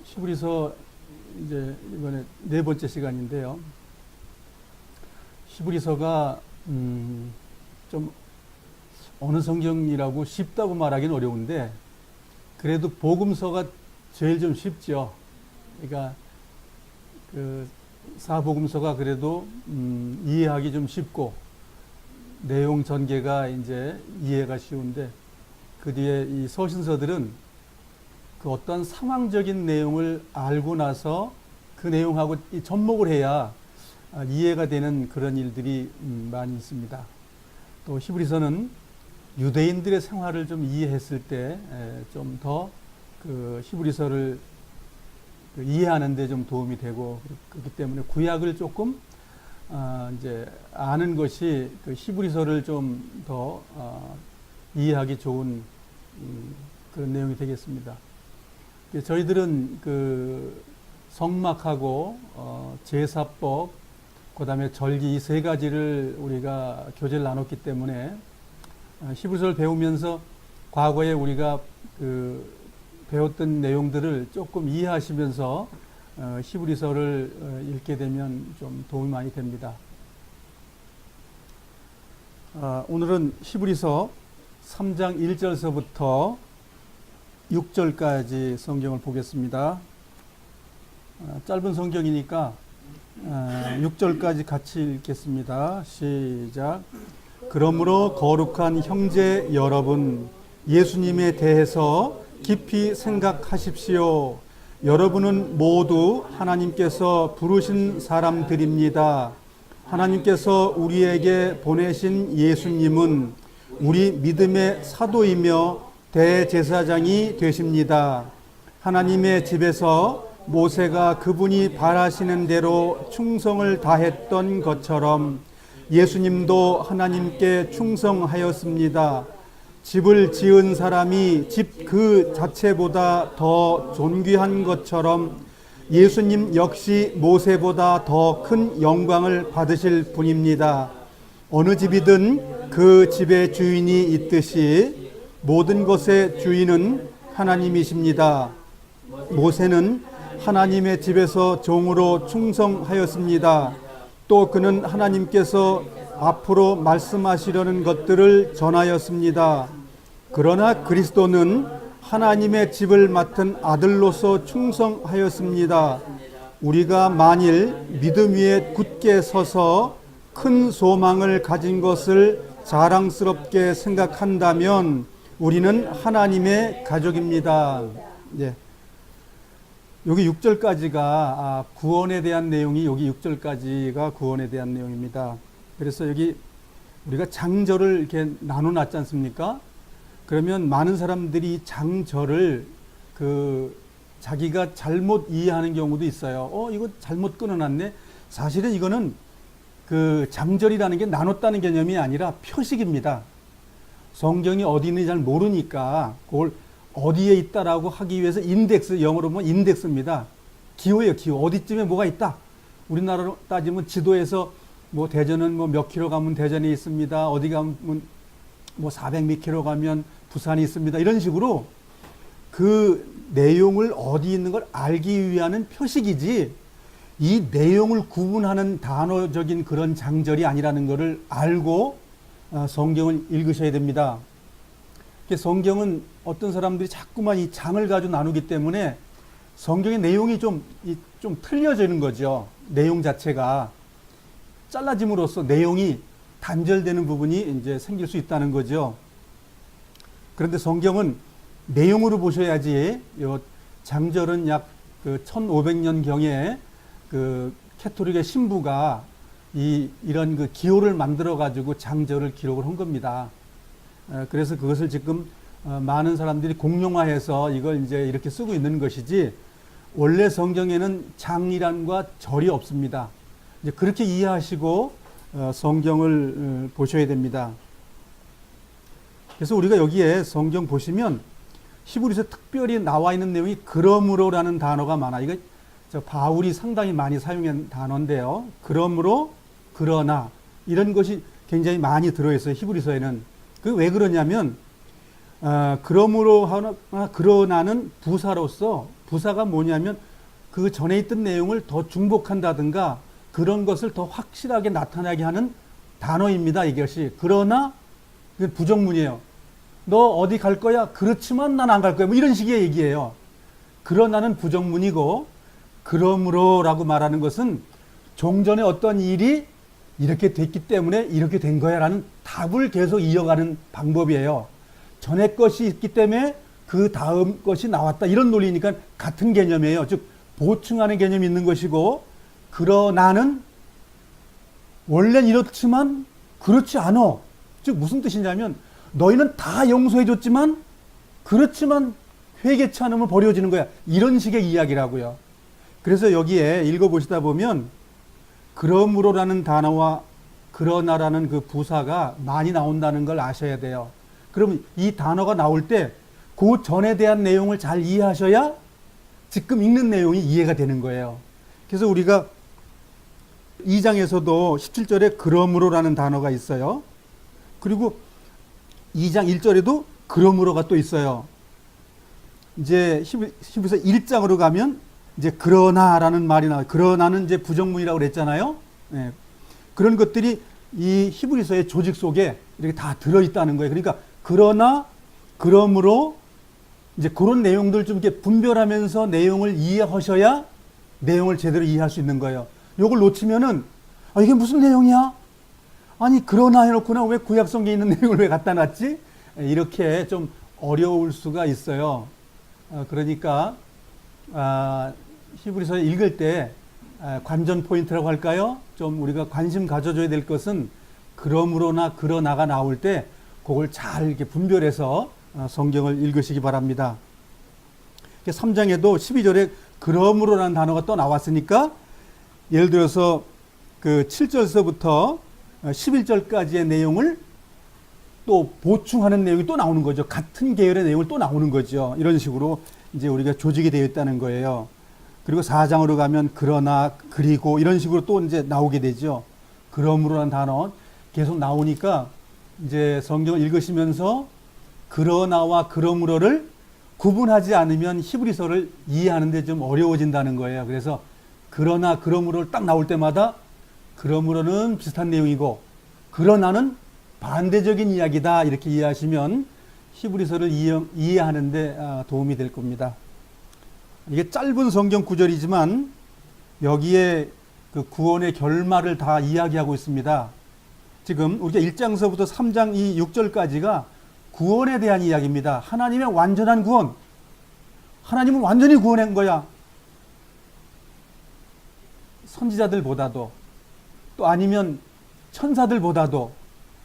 히브리서 이제 이번에 네 번째 시간인데요. 히브리서가 좀 어느 성경이라고 쉽다고 말하기는 어려운데 그래도 복음서가 제일 좀 쉽죠. 그러니까 그 사복음서가 그래도 이해하기 좀 쉽고 내용 전개가 이제 이해가 쉬운데 그 뒤에 이 서신서들은 그 어떤 상황적인 내용을 알고 나서 그 내용하고 이 접목을 해야 이해가 되는 그런 일들이 많이 있습니다. 또 히브리서는 유대인들의 생활을 좀 이해했을 때 좀 더 그 히브리서를 이해하는 데 좀 도움이 되고 그렇기 때문에 구약을 조금 이제 아는 것이 그 히브리서를 좀 더 이해하기 좋은 그런 내용이 되겠습니다. 저희들은 그 성막하고 제사법 그다음에 절기 이 세 가지를 우리가 교재를 나눴기 때문에 히브리서를 배우면서 과거에 우리가 그 배웠던 내용들을 조금 이해하시면서 히브리서를 읽게 되면 좀 도움이 많이 됩니다. 오늘은 히브리서 3장 1절서부터 6절까지 성경을 보겠습니다. 짧은 성경이니까 6절까지 같이 읽겠습니다. 시작. 그러므로 거룩한 형제 여러분, 예수님에 대해서 깊이 생각하십시오. 여러분은 모두 하나님께서 부르신 사람들입니다. 하나님께서 우리에게 보내신 예수님은 우리 믿음의 사도이며 대제사장이 되십니다. 하나님의 집에서 모세가 그분이 바라시는 대로 충성을 다했던 것처럼 예수님도 하나님께 충성하였습니다. 집을 지은 사람이 집 그 자체보다 더 존귀한 것처럼 예수님 역시 모세보다 더 큰 영광을 받으실 분입니다. 어느 집이든 그 집의 주인이 있듯이 모든 것의 주인은 하나님이십니다. 모세는 하나님의 집에서 종으로 충성하였습니다. 또 그는 하나님께서 앞으로 말씀하시려는 것들을 전하였습니다. 그러나 그리스도는 하나님의 집을 맡은 아들로서 충성하였습니다. 우리가 만일 믿음 위에 굳게 서서 큰 소망을 가진 것을 자랑스럽게 생각한다면 우리는 하나님의 가족입니다. 예. 여기 6절까지가 구원에 대한 내용이 여기 6절까지가 구원에 대한 내용입니다. 그래서 여기 우리가 장절을 이렇게 나눠놨지 않습니까? 그러면 많은 사람들이 장절을 그 자기가 잘못 이해하는 경우도 있어요. 이거 잘못 끊어놨네. 사실은 이거는 그 장절이라는 게 나눴다는 개념이 아니라 표식입니다. 성경이 어디 있는지 잘 모르니까 그걸 어디에 있다라고 하기 위해서 인덱스, 영어로 보면 인덱스입니다. 기호예요, 기호. 어디쯤에 뭐가 있다. 우리나라로 따지면 지도에서 뭐 대전은 뭐 몇 킬로 가면 대전이 있습니다. 어디 가면 뭐 400 몇 킬로 가면 부산이 있습니다. 이런 식으로 그 내용을 어디 있는 걸 알기 위한 표식이지 이 내용을 구분하는 단어적인 그런 장절이 아니라는 것을 알고 성경을 읽으셔야 됩니다. 성경은 어떤 사람들이 자꾸만 이 장을 가지고 나누기 때문에 성경의 내용이 좀 틀려지는 거죠. 내용 자체가 잘라짐으로써 내용이 단절되는 부분이 이제 생길 수 있다는 거죠. 그런데 성경은 내용으로 보셔야지. 요 장절은 약 그 1500년 경에 그 캐토릭의 신부가 이런 그 기호를 만들어 가지고 장절을 기록을 한 겁니다. 그래서 그것을 지금 많은 사람들이 공용화해서 이걸 이제 이렇게 쓰고 있는 것이지 원래 성경에는 장이란과 절이 없습니다. 이제 그렇게 이해하시고 성경을 보셔야 됩니다. 그래서 우리가 여기에 성경 보시면 히브리서 특별히 나와 있는 내용이 그러므로라는 단어가 많아. 이거 바울이 상당히 많이 사용한 단어인데요. 그러므로, 그러나 이런 것이 굉장히 많이 들어있어요. 히브리서에는. 그 왜 그러냐면 그러므로 하나 그러나는 부사로서 부사가 뭐냐면 그 전에 있던 내용을 더 중복한다든가 그런 것을 더 확실하게 나타나게 하는 단어입니다. 이것이. 그러나 부정문이에요. 너 어디 갈 거야? 그렇지만 난 안 갈 거야. 뭐 이런 식의 얘기예요. 그러나는 부정문이고, 그러므로라고 말하는 것은 종전에 어떤 일이 이렇게 됐기 때문에 이렇게 된 거야 라는 답을 계속 이어가는 방법이에요. 전에 것이 있기 때문에 그 다음 것이 나왔다. 이런 논리니까 같은 개념이에요. 즉 보충하는 개념이 있는 것이고, 그러나는 원래는 이렇지만 그렇지 않아. 즉 무슨 뜻이냐면 너희는 다 용서해 줬지만 그렇지만 회개치 않으면 버려지는 거야. 이런 식의 이야기라고요. 그래서 여기에 읽어보시다 보면 그러므로라는 단어와 그러나라는 그 부사가 많이 나온다는 걸 아셔야 돼요. 그러면 이 단어가 나올 때 그 전에 대한 내용을 잘 이해하셔야 지금 읽는 내용이 이해가 되는 거예요. 그래서 우리가 2장에서도 17절에 그러므로라는 단어가 있어요. 그리고 2장 1절에도 그러므로가 또 있어요. 이제 히브리서 1장으로 가면 이제 그러나라는 말이 나와요. 그러나는 이제 부정문이라고 그랬잖아요. 네. 그런 것들이 이 히브리서의 조직 속에 이렇게 다 들어있다는 거예요. 그러니까 그러나, 그러므로 이제 그런 내용들 좀 이렇게 분별하면서 내용을 이해하셔야 내용을 제대로 이해할 수 있는 거예요. 요걸 놓치면은 이게 무슨 내용이야? 아니 그러나 해놓고는 왜 구약성경에 있는 내용을 왜 갖다 놨지? 이렇게 좀 어려울 수가 있어요. 그러니까 히브리서 읽을 때 관전 포인트라고 할까요? 좀 우리가 관심 가져줘야 될 것은 그러므로나 그러나가 나올 때 그걸 잘 이렇게 분별해서 성경을 읽으시기 바랍니다. 3장에도 12절에 그러므로라는 단어가 또 나왔으니까 예를 들어서 그 7절서부터 11절까지의 내용을 또 보충하는 내용이 또 나오는 거죠. 같은 계열의 내용을 또 나오는 거죠. 이런 식으로 이제 우리가 조직이 되어 있다는 거예요. 그리고 4장으로 가면 그러나, 그리고 이런 식으로 또 이제 나오게 되죠. 그러므로라는 단어 계속 나오니까 이제 성경을 읽으시면서 그러나와 그러므로를 구분하지 않으면 히브리서를 이해하는데 좀 어려워진다는 거예요. 그래서 그러나, 그러므로를 딱 나올 때마다 그러므로는 비슷한 내용이고 그러나는 반대적인 이야기다 이렇게 이해하시면 히브리서를 이해하는데 도움이 될 겁니다. 이게 짧은 성경 구절이지만 여기에 그 구원의 결말을 다 이야기하고 있습니다. 지금 우리가 1장서부터 3장 이 6절까지가 구원에 대한 이야기입니다. 하나님의 완전한 구원. 하나님은 완전히 구원한 거야. 선지자들보다도 또 아니면 천사들보다도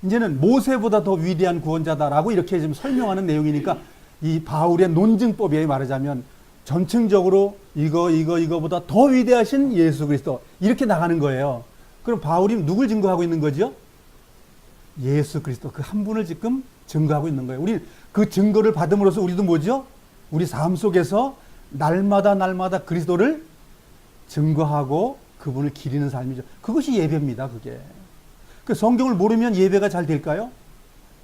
이제는 모세보다 더 위대한 구원자다라고 이렇게 지금 설명하는 내용이니까 이 바울의 논증법에 말하자면 전층적으로 이거보다 더 위대하신 예수 그리스도 이렇게 나가는 거예요. 그럼 바울이 누굴 증거하고 있는 거죠? 예수 그리스도 그 한 분을 지금 증거하고 있는 거예요. 우리 그 증거를 받음으로써 우리도 뭐죠? 우리 삶 속에서 날마다 그리스도를 증거하고 그분을 기리는 삶이죠. 그것이 예배입니다. 그게. 그 성경을 모르면 예배가 잘 될까요?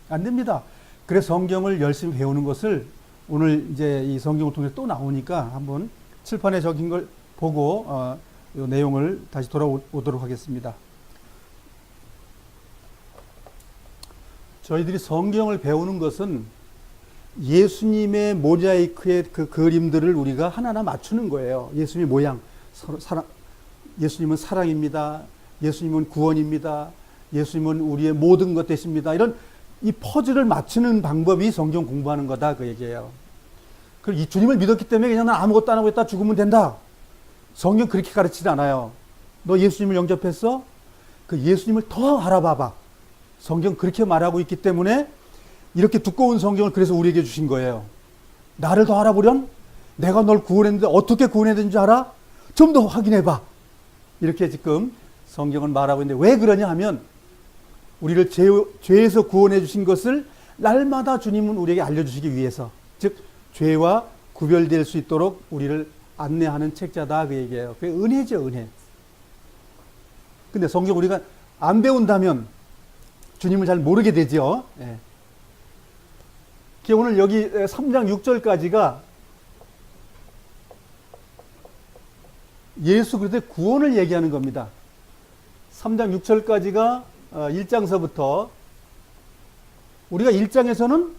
안 됩니다. 그래서 성경을 열심히 배우는 것을 오늘 이제 이 성경을 통해서 또 나오니까 한번 칠판에 적힌 걸 보고 이 내용을 다시 돌아오도록 하겠습니다. 저희들이 성경을 배우는 것은 예수님의 모자이크의 그 그림들을 우리가 하나하나 맞추는 거예요. 예수님의 모양, 예수님은 사랑입니다. 예수님은 구원입니다. 예수님은 우리의 모든 것 되십니다. 이런 이 퍼즐을 맞추는 방법이 성경 공부하는 거다 그 얘기예요. 그리고 이 주님을 믿었기 때문에 그냥 난 아무것도 안 하고 있다 죽으면 된다. 성경 그렇게 가르치지 않아요. 너 예수님을 영접했어? 그 예수님을 더 알아봐봐. 성경 그렇게 말하고 있기 때문에 이렇게 두꺼운 성경을 그래서 우리에게 주신 거예요. 나를 더 알아보렴? 내가 널 구원했는데 어떻게 구원했는지 알아? 좀 더 확인해봐. 이렇게 지금 성경은 말하고 있는데 왜 그러냐 하면 우리를 죄에서 구원해 주신 것을 날마다 주님은 우리에게 알려주시기 위해서, 즉 죄와 구별될 수 있도록 우리를 안내하는 책자다 그 얘기예요. 그게 은혜죠, 은혜. 근데 성경 우리가 안 배운다면 주님을 잘 모르게 되죠. 예. 오늘 여기 3장 6절까지가 예수 그리스도의 구원을 얘기하는 겁니다. 3장 6절까지가 1장서부터 우리가 1장에서는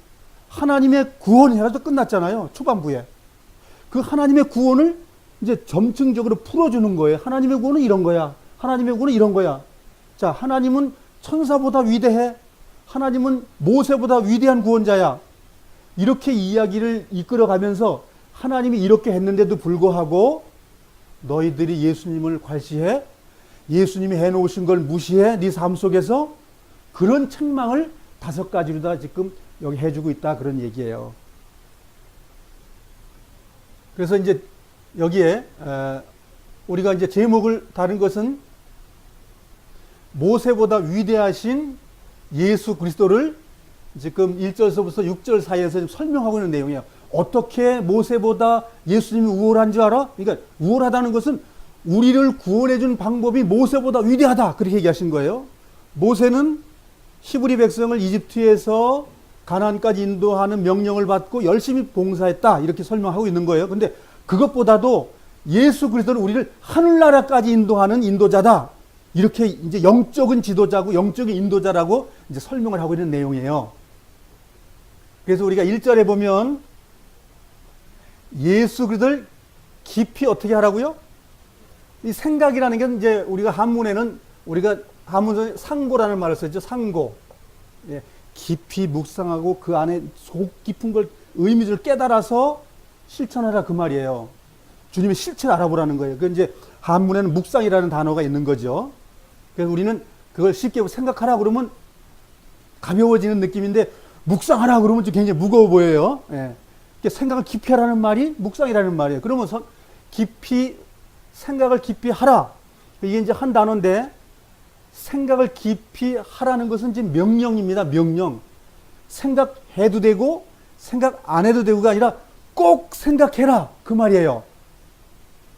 하나님의 구원이라도 끝났잖아요. 초반부에. 그 하나님의 구원을 이제 점층적으로 풀어주는 거예요. 하나님의 구원은 이런 거야. 하나님의 구원은 이런 거야. 자, 하나님은 천사보다 위대해. 하나님은 모세보다 위대한 구원자야. 이렇게 이야기를 이끌어가면서 하나님이 이렇게 했는데도 불구하고 너희들이 예수님을 괄시해? 예수님이 해놓으신 걸 무시해? 네 삶 속에서? 그런 책망을 5가지로 다 지금 여기 해주고 있다. 그런 얘기예요. 그래서 이제 여기에 우리가 이제 제목을 다른 것은 모세보다 위대하신 예수 그리스도를 지금 1절서부터 6절 사이에서 설명하고 있는 내용이에요. 어떻게 모세보다 예수님이 우월한 줄 알아? 그러니까 우월하다는 것은 우리를 구원해 준 방법이 모세보다 위대하다. 그렇게 얘기하신 거예요. 모세는 히브리 백성을 이집트에서 가나안까지 인도하는 명령을 받고 열심히 봉사했다. 이렇게 설명하고 있는 거예요. 근데 그것보다도 예수 그리스도는 우리를 하늘나라까지 인도하는 인도자다. 이렇게 이제 영적인 지도자고 영적인 인도자라고 이제 설명을 하고 있는 내용이에요. 그래서 우리가 1절에 보면 예수 그리스도를 깊이 어떻게 하라고요? 이 생각이라는 게 이제 우리가 한문에는 우리가 한문에서 상고라는 말을 쓰죠. 상고. 예, 깊이 묵상하고 그 안에 속 깊은 걸 의미를 깨달아서 실천하라 그 말이에요. 주님의 실체를 알아보라는 거예요. 그 이제 한문에는 묵상이라는 단어가 있는 거죠. 그래서 우리는 그걸 쉽게 생각하라 그러면 가벼워지는 느낌인데 묵상하라 그러면 좀 굉장히 무거워 보여요. 예. 생각을 깊이 하라는 말이 묵상이라는 말이에요. 그러면 깊이 생각을 깊이 하라. 이게 이제 한 단어인데 생각을 깊이 하라는 것은 지금 명령입니다. 명령. 생각해도 되고 생각 안 해도 되고가 아니라 꼭 생각해라. 그 말이에요.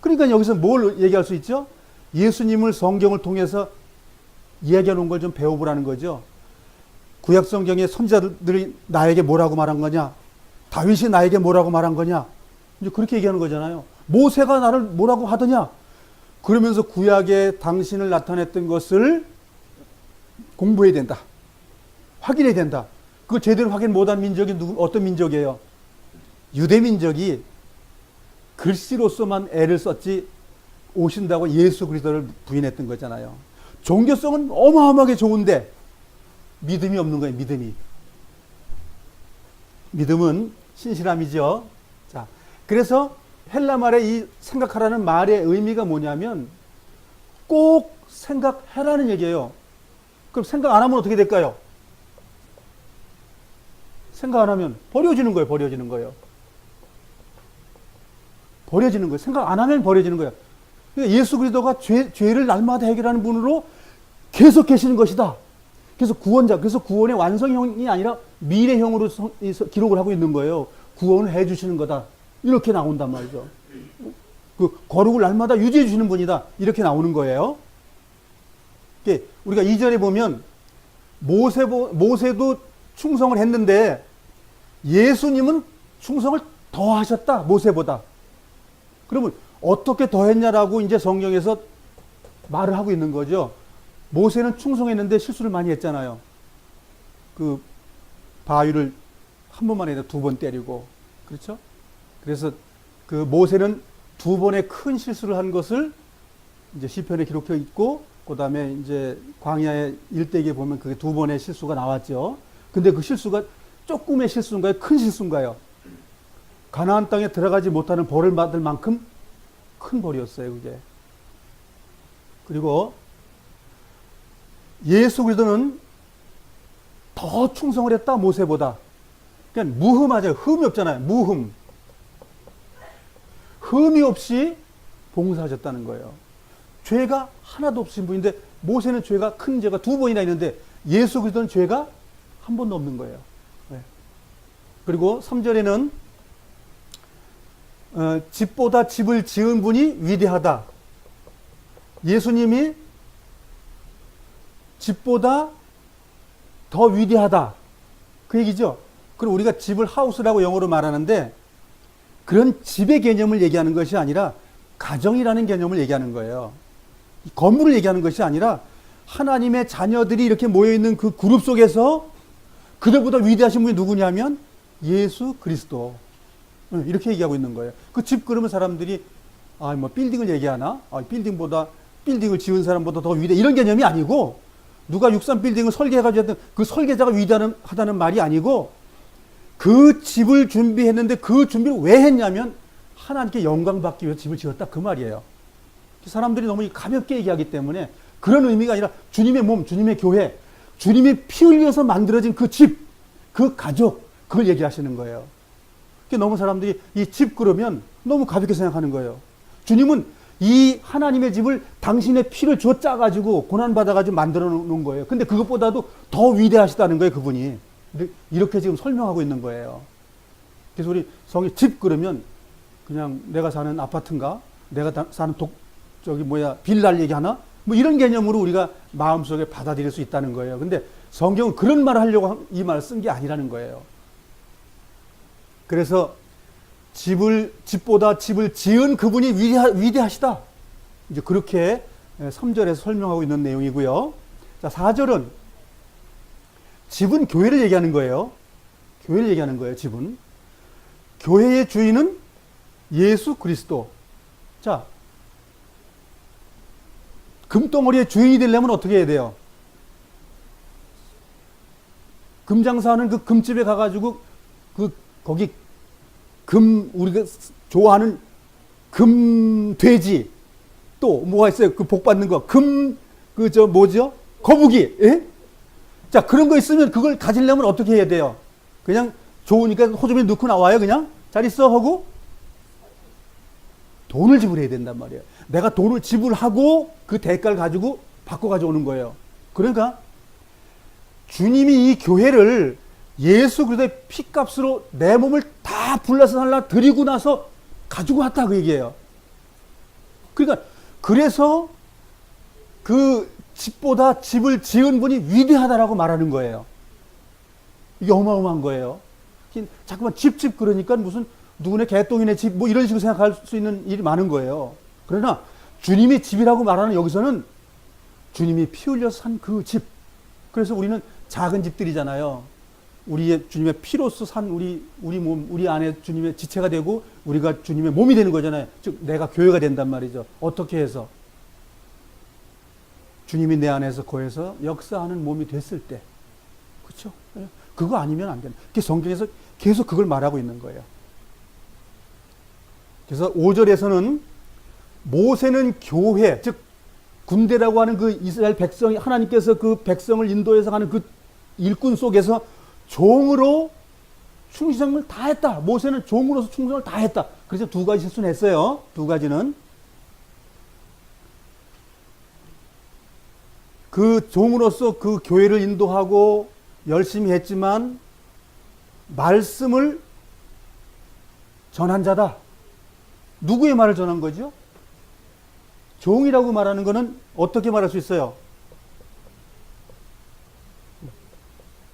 그러니까 여기서 뭘 얘기할 수 있죠? 예수님을 성경을 통해서 이야기해 놓은 걸 좀 배워보라는 거죠. 구약 성경의 선지자들이 나에게 뭐라고 말한 거냐? 다윗이 나에게 뭐라고 말한 거냐? 이제 그렇게 얘기하는 거잖아요. 모세가 나를 뭐라고 하더냐? 그러면서 구약에 당신을 나타냈던 것을 공부해야 된다. 확인해야 된다. 그거 제대로 확인 못한 민족이 어떤 민족이에요? 유대 민족이 글씨로서만 애를 썼지 오신다고 예수 그리스도를 부인했던 거잖아요. 종교성은 어마어마하게 좋은데 믿음이 없는 거예요. 믿음이. 믿음은 신실함이죠. 자, 그래서 헬라 말의 이 생각하라는 말의 의미가 뭐냐면 꼭 생각해라는 얘기예요. 그럼 생각 안 하면 어떻게 될까요? 생각 안 하면 버려지는 거예요. 버려지는 거예요. 버려지는 거예요. 생각 안 하면 버려지는 거예요. 그러니까 예수 그리스도가 죄를 날마다 해결하는 분으로 계속 계시는 것이다. 그래서 구원자, 그래서 구원의 완성형이 아니라 미래형으로 기록을 하고 있는 거예요. 구원을 해 주시는 거다. 이렇게 나온단 말이죠. 그 거룩을 날마다 유지해 주시는 분이다. 이렇게 나오는 거예요. 우리가 이전에 보면 모세도 충성을 했는데 예수님은 충성을 더 하셨다. 모세보다. 그러면 어떻게 더 했냐라고 이제 성경에서 말을 하고 있는 거죠. 모세는 충성했는데 실수를 많이 했잖아요. 그 바위를 한 번만 해도 2번 때리고. 그렇죠? 그래서 그 모세는 2번의 큰 실수를 한 것을 이제 시편에 기록해 있고, 그 다음에 이제 광야의 일대기에 보면 그게 2번의 실수가 나왔죠. 근데 그 실수가 조금의 실수인가요? 큰 실수인가요? 가나안 땅에 들어가지 못하는 벌을 받을 만큼 큰 벌이었어요, 그게. 그리고 예수 그리스도는 더 충성을 했다, 모세보다. 그냥 무흠하죠. 흠이 없잖아요. 무흠. 흠이 없이 봉사하셨다는 거예요. 죄가 하나도 없으신 분인데 모세는 죄가 큰 죄가 2번이나 있는데 예수 그리스도는 죄가 한 번도 없는 거예요. 네. 그리고 3절에는 집보다 집을 지은 분이 위대하다. 예수님이 집보다 더 위대하다. 그 얘기죠. 그리고 우리가 집을 하우스라고 영어로 말하는데 그런 집의 개념을 얘기하는 것이 아니라 가정이라는 개념을 얘기하는 거예요. 건물을 얘기하는 것이 아니라 하나님의 자녀들이 이렇게 모여있는 그 그룹 속에서 그들보다 위대하신 분이 누구냐면 예수 그리스도. 이렇게 얘기하고 있는 거예요. 그 집 그러면 사람들이 뭐 빌딩을 얘기하나? 빌딩을 지은 사람보다 더 위대, 이런 개념이 아니고, 누가 63 빌딩을 설계해가지고 했던 그 설계자가 위대하다는 말이 아니고, 그 집을 준비했는데 그 준비를 왜 했냐면 하나님께 영광 받기 위해서 집을 지었다, 그 말이에요. 사람들이 너무 가볍게 얘기하기 때문에 그런 의미가 아니라 주님의 몸, 주님의 교회, 주님이 피 흘려서 만들어진 그 집, 그 가족, 그걸 얘기하시는 거예요. 너무 사람들이 이 집 그러면 너무 가볍게 생각하는 거예요. 주님은 이 하나님의 집을 당신의 피를 줘 짜가지고 고난받아가지고 만들어 놓은 거예요. 근데 그것보다도 더 위대하시다는 거예요, 그분이. 이렇게 지금 설명하고 있는 거예요. 그래서 우리 성이 집 그러면 그냥 내가 사는 아파트인가? 내가 사는 빌라를 얘기하나? 뭐 이런 개념으로 우리가 마음속에 받아들일 수 있다는 거예요. 근데 성경은 그런 말을 하려고 이 말을 쓴 게 아니라는 거예요. 그래서 집보다 집을 지은 그분이 위대하시다. 이제 그렇게 3절에서 설명하고 있는 내용이고요. 자, 4절은 집은 교회를 얘기하는 거예요. 교회를 얘기하는 거예요, 집은. 교회의 주인은 예수 그리스도. 자, 금덩어리의 주인이 되려면 어떻게 해야 돼요? 금장사는 그 금집에 가가지고 거기 우리가 좋아하는 금돼지, 또 뭐가 있어요? 그 복 받는 거. 거북이. 예? 자, 그런 거 있으면 그걸 가지려면 어떻게 해야 돼요? 그냥 좋으니까 호주머니 넣고 나와요, 그냥? 잘 있어? 하고? 돈을 지불해야 된단 말이에요. 내가 돈을 지불하고 그 대가를 가지고 바꿔 가져오는 거예요. 그러니까 주님이 이 교회를 예수 그리스도의 피값으로 내 몸을 다 불러서 살라 드리고 나서 가지고 왔다, 그 얘기예요. 그러니까 그래서 그 집보다 집을 지은 분이 위대하다라고 말하는 거예요. 이게 어마어마한 거예요. 자꾸만 집 그러니까 무슨 누구네 개똥이네 집 뭐 이런 식으로 생각할 수 있는 일이 많은 거예요. 그러나 주님이 집이라고 말하는 여기서는 주님이 피 흘려서 산 그 집. 그래서 우리는 작은 집들이잖아요. 우리의 주님의 피로서 산 우리 몸, 우리 안에 주님의 지체가 되고 우리가 주님의 몸이 되는 거잖아요. 즉 내가 교회가 된단 말이죠. 어떻게 해서? 주님이 내 안에서 거해서 역사하는 몸이 됐을 때. 그렇죠? 그거 아니면 안 되는. 성경에서 계속 그걸 말하고 있는 거예요. 그래서 5절에서는 모세는 교회, 즉 군대라고 하는 그 이스라엘 백성이, 하나님께서 그 백성을 인도해서 가는 그 일꾼 속에서 종으로 충성을 다 했다. 모세는 종으로서 충성을 다 했다. 그래서 두 가지 실수는 했어요. 두 가지는. 그 종으로서 그 교회를 인도하고 열심히 했지만 말씀을 전한 자다. 누구의 말을 전한 거죠? 종이라고 말하는 것은 어떻게 말할 수 있어요?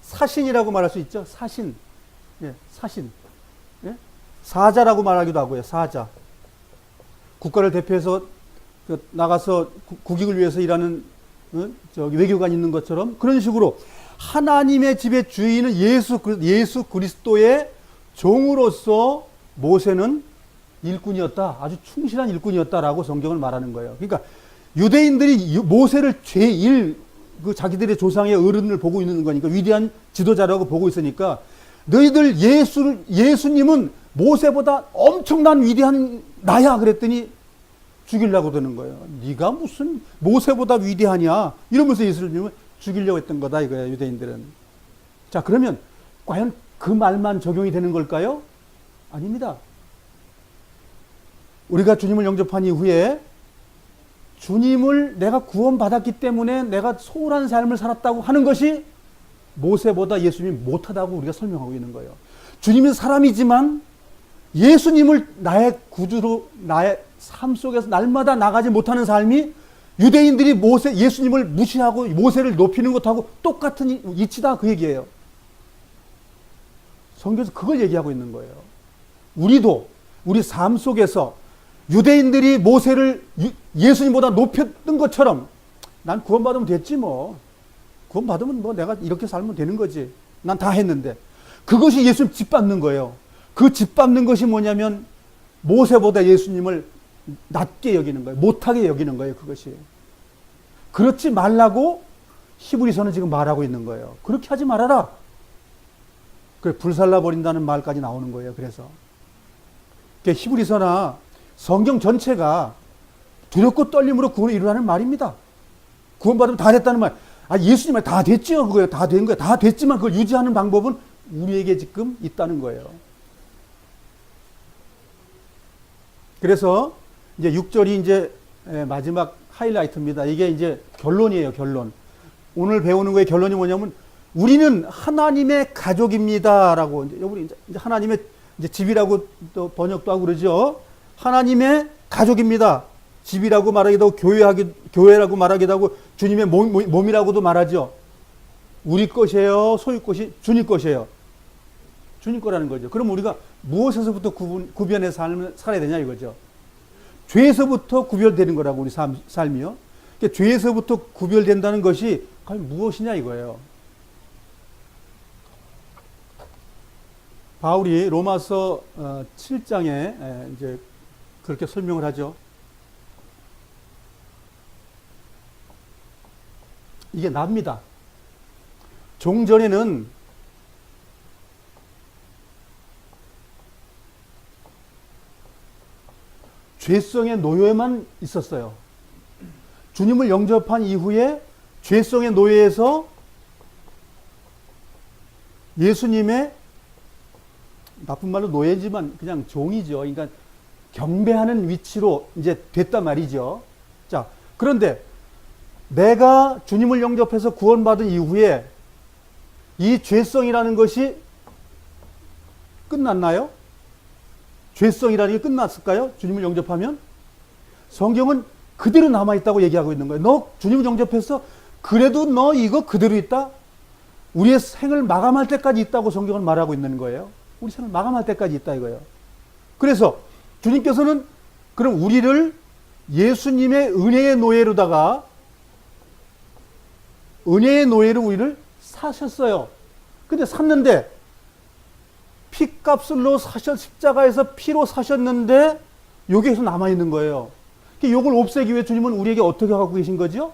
사신이라고 말할 수 있죠. 사신. 예, 사신. 예? 사자라고 말하기도 하고요. 사자. 국가를 대표해서 나가서 국익을 위해서 일하는 외교관 있는 것처럼 그런 식으로 하나님의 집의 주인은 예수 그리스도의 종으로서 모세는 일꾼이었다. 아주 충실한 일꾼이었다라고 성경을 말하는 거예요. 그러니까 유대인들이 모세를 자기들의 조상의 어른을 보고 있는 거니까 위대한 지도자라고 보고 있으니까 너희들 예수님은 모세보다 엄청난 위대한 나야 그랬더니 죽이려고 되는 거예요. 네가 무슨 모세보다 위대하냐 이러면서 예수님을 죽이려고 했던 거다 이거야, 유대인들은. 자, 그러면 과연 그 말만 적용이 되는 걸까요? 아닙니다. 우리가 주님을 영접한 이후에 주님을 내가 구원받았기 때문에 내가 소홀한 삶을 살았다고 하는 것이 모세보다 예수님이 못하다고 우리가 설명하고 있는 거예요. 주님은 사람이지만 예수님을 나의 구주로 나의 삶 속에서 날마다 나가지 못하는 삶이 유대인들이 예수님을 무시하고 모세를 높이는 것하고 똑같은 이치다, 그 얘기예요. 성경에서 그걸 얘기하고 있는 거예요. 우리도 우리 삶 속에서 유대인들이 모세를 예수님보다 높였던 것처럼 난 구원받으면 됐지 뭐. 구원받으면 뭐 내가 이렇게 살면 되는 거지. 난 다 했는데. 그것이 예수님 짓밟는 거예요. 그 짓밟는 것이 뭐냐면 모세보다 예수님을 낮게 여기는 거예요. 못하게 여기는 거예요. 그것이. 그렇지 말라고 히브리서는 지금 말하고 있는 거예요. 그렇게 하지 말아라. 그래, 불살라 버린다는 말까지 나오는 거예요. 그래서 히브리서나 성경 전체가 두렵고 떨림으로 구원을 이루라는 말입니다. 구원받으면 다 됐다는 말. 아, 예수님은 다 됐죠. 그거예요. 다 된 거예요. 다 됐지만 그걸 유지하는 방법은 우리에게 지금 있다는 거예요. 그래서 이제 6절이 이제 마지막 하이라이트입니다. 이게 이제 결론이에요. 결론. 오늘 배우는 거의 결론이 뭐냐면 우리는 하나님의 가족입니다라고 이제 하나님의 이제 집이라고 또 번역도 하고 그러죠. 하나님의 가족입니다. 집이라고 말하기도 하고 교회라고 말하기도 하고 주님의 몸이라고도 말하죠. 우리 것이에요. 소유 것이 주님 것이에요. 주님 거라는 거죠. 그럼 우리가 무엇에서부터 구별해서 살아야 되냐 이거죠. 죄에서부터 구별되는 거라고 우리 삶이요. 그러니까 죄에서부터 구별된다는 것이 과연 무엇이냐 이거예요. 바울이 로마서 7장에 이제 그렇게 설명을 하죠. 이게 납니다. 종전에는 죄성의 노예만 있었어요. 주님을 영접한 이후에 죄성의 노예에서 예수님의 나쁜 말로 노예지만 그냥 종이죠. 그러니까 경배하는 위치로 이제 됐단 말이죠. 자, 그런데 내가 주님을 영접해서 구원받은 이후에 이 죄성이라는 것이 끝났나요? 죄성이라는 게 끝났을까요? 주님을 영접하면? 성경은 그대로 남아있다고 얘기하고 있는 거예요. 너 주님을 영접해서 그래도 너 이거 그대로 있다? 우리의 생을 마감할 때까지 있다고 성경은 말하고 있는 거예요. 우리 생을 마감할 때까지 있다 이거예요. 그래서 주님께서는 그럼 우리를 예수님의 은혜의 노예로다가 은혜의 노예로 우리를 사셨어요. 근데 샀는데 피값으로 십자가에서 피로 사셨는데 여기에서 남아있는 거예요. 이걸 없애기 위해 주님은 우리에게 어떻게 하고 계신 거죠?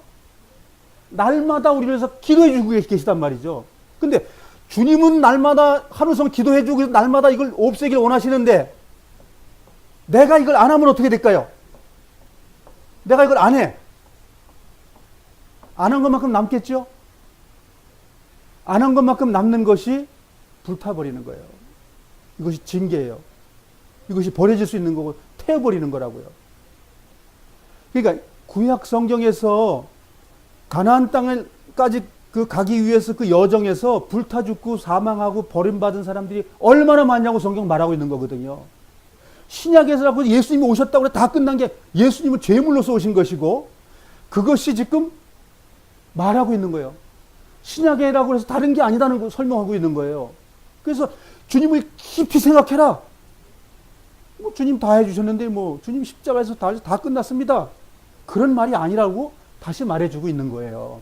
날마다 우리를 위해서 기도해 주고 계시단 말이죠. 근데 주님은 날마다 하루성 기도해 주고 날마다 이걸 없애기를 원하시는데 내가 이걸 안 하면 어떻게 될까요? 내가 이걸 안 해. 안 한 것만큼 남겠죠? 안 한 것만큼 남는 것이 불타버리는 거예요. 이것이 징계예요. 이것이 버려질 수 있는 거고 태워버리는 거라고요. 그러니까 구약 성경에서 가나안 땅까지 그 가기 위해서 그 여정에서 불타 죽고 사망하고 버림받은 사람들이 얼마나 많냐고 성경 말하고 있는 거거든요. 신약에서라고 예수님이 오셨다고 해서 다 끝난 게 예수님은 죄물로서 오신 것이고 그것이 지금 말하고 있는 거예요. 신약이라고 해서 다른 게 아니다는 걸 설명하고 있는 거예요. 그래서 주님을 깊이 생각해라. 뭐 주님 다 해주셨는데 뭐 주님 십자가에서 다 끝났습니다. 그런 말이 아니라고 다시 말해주고 있는 거예요.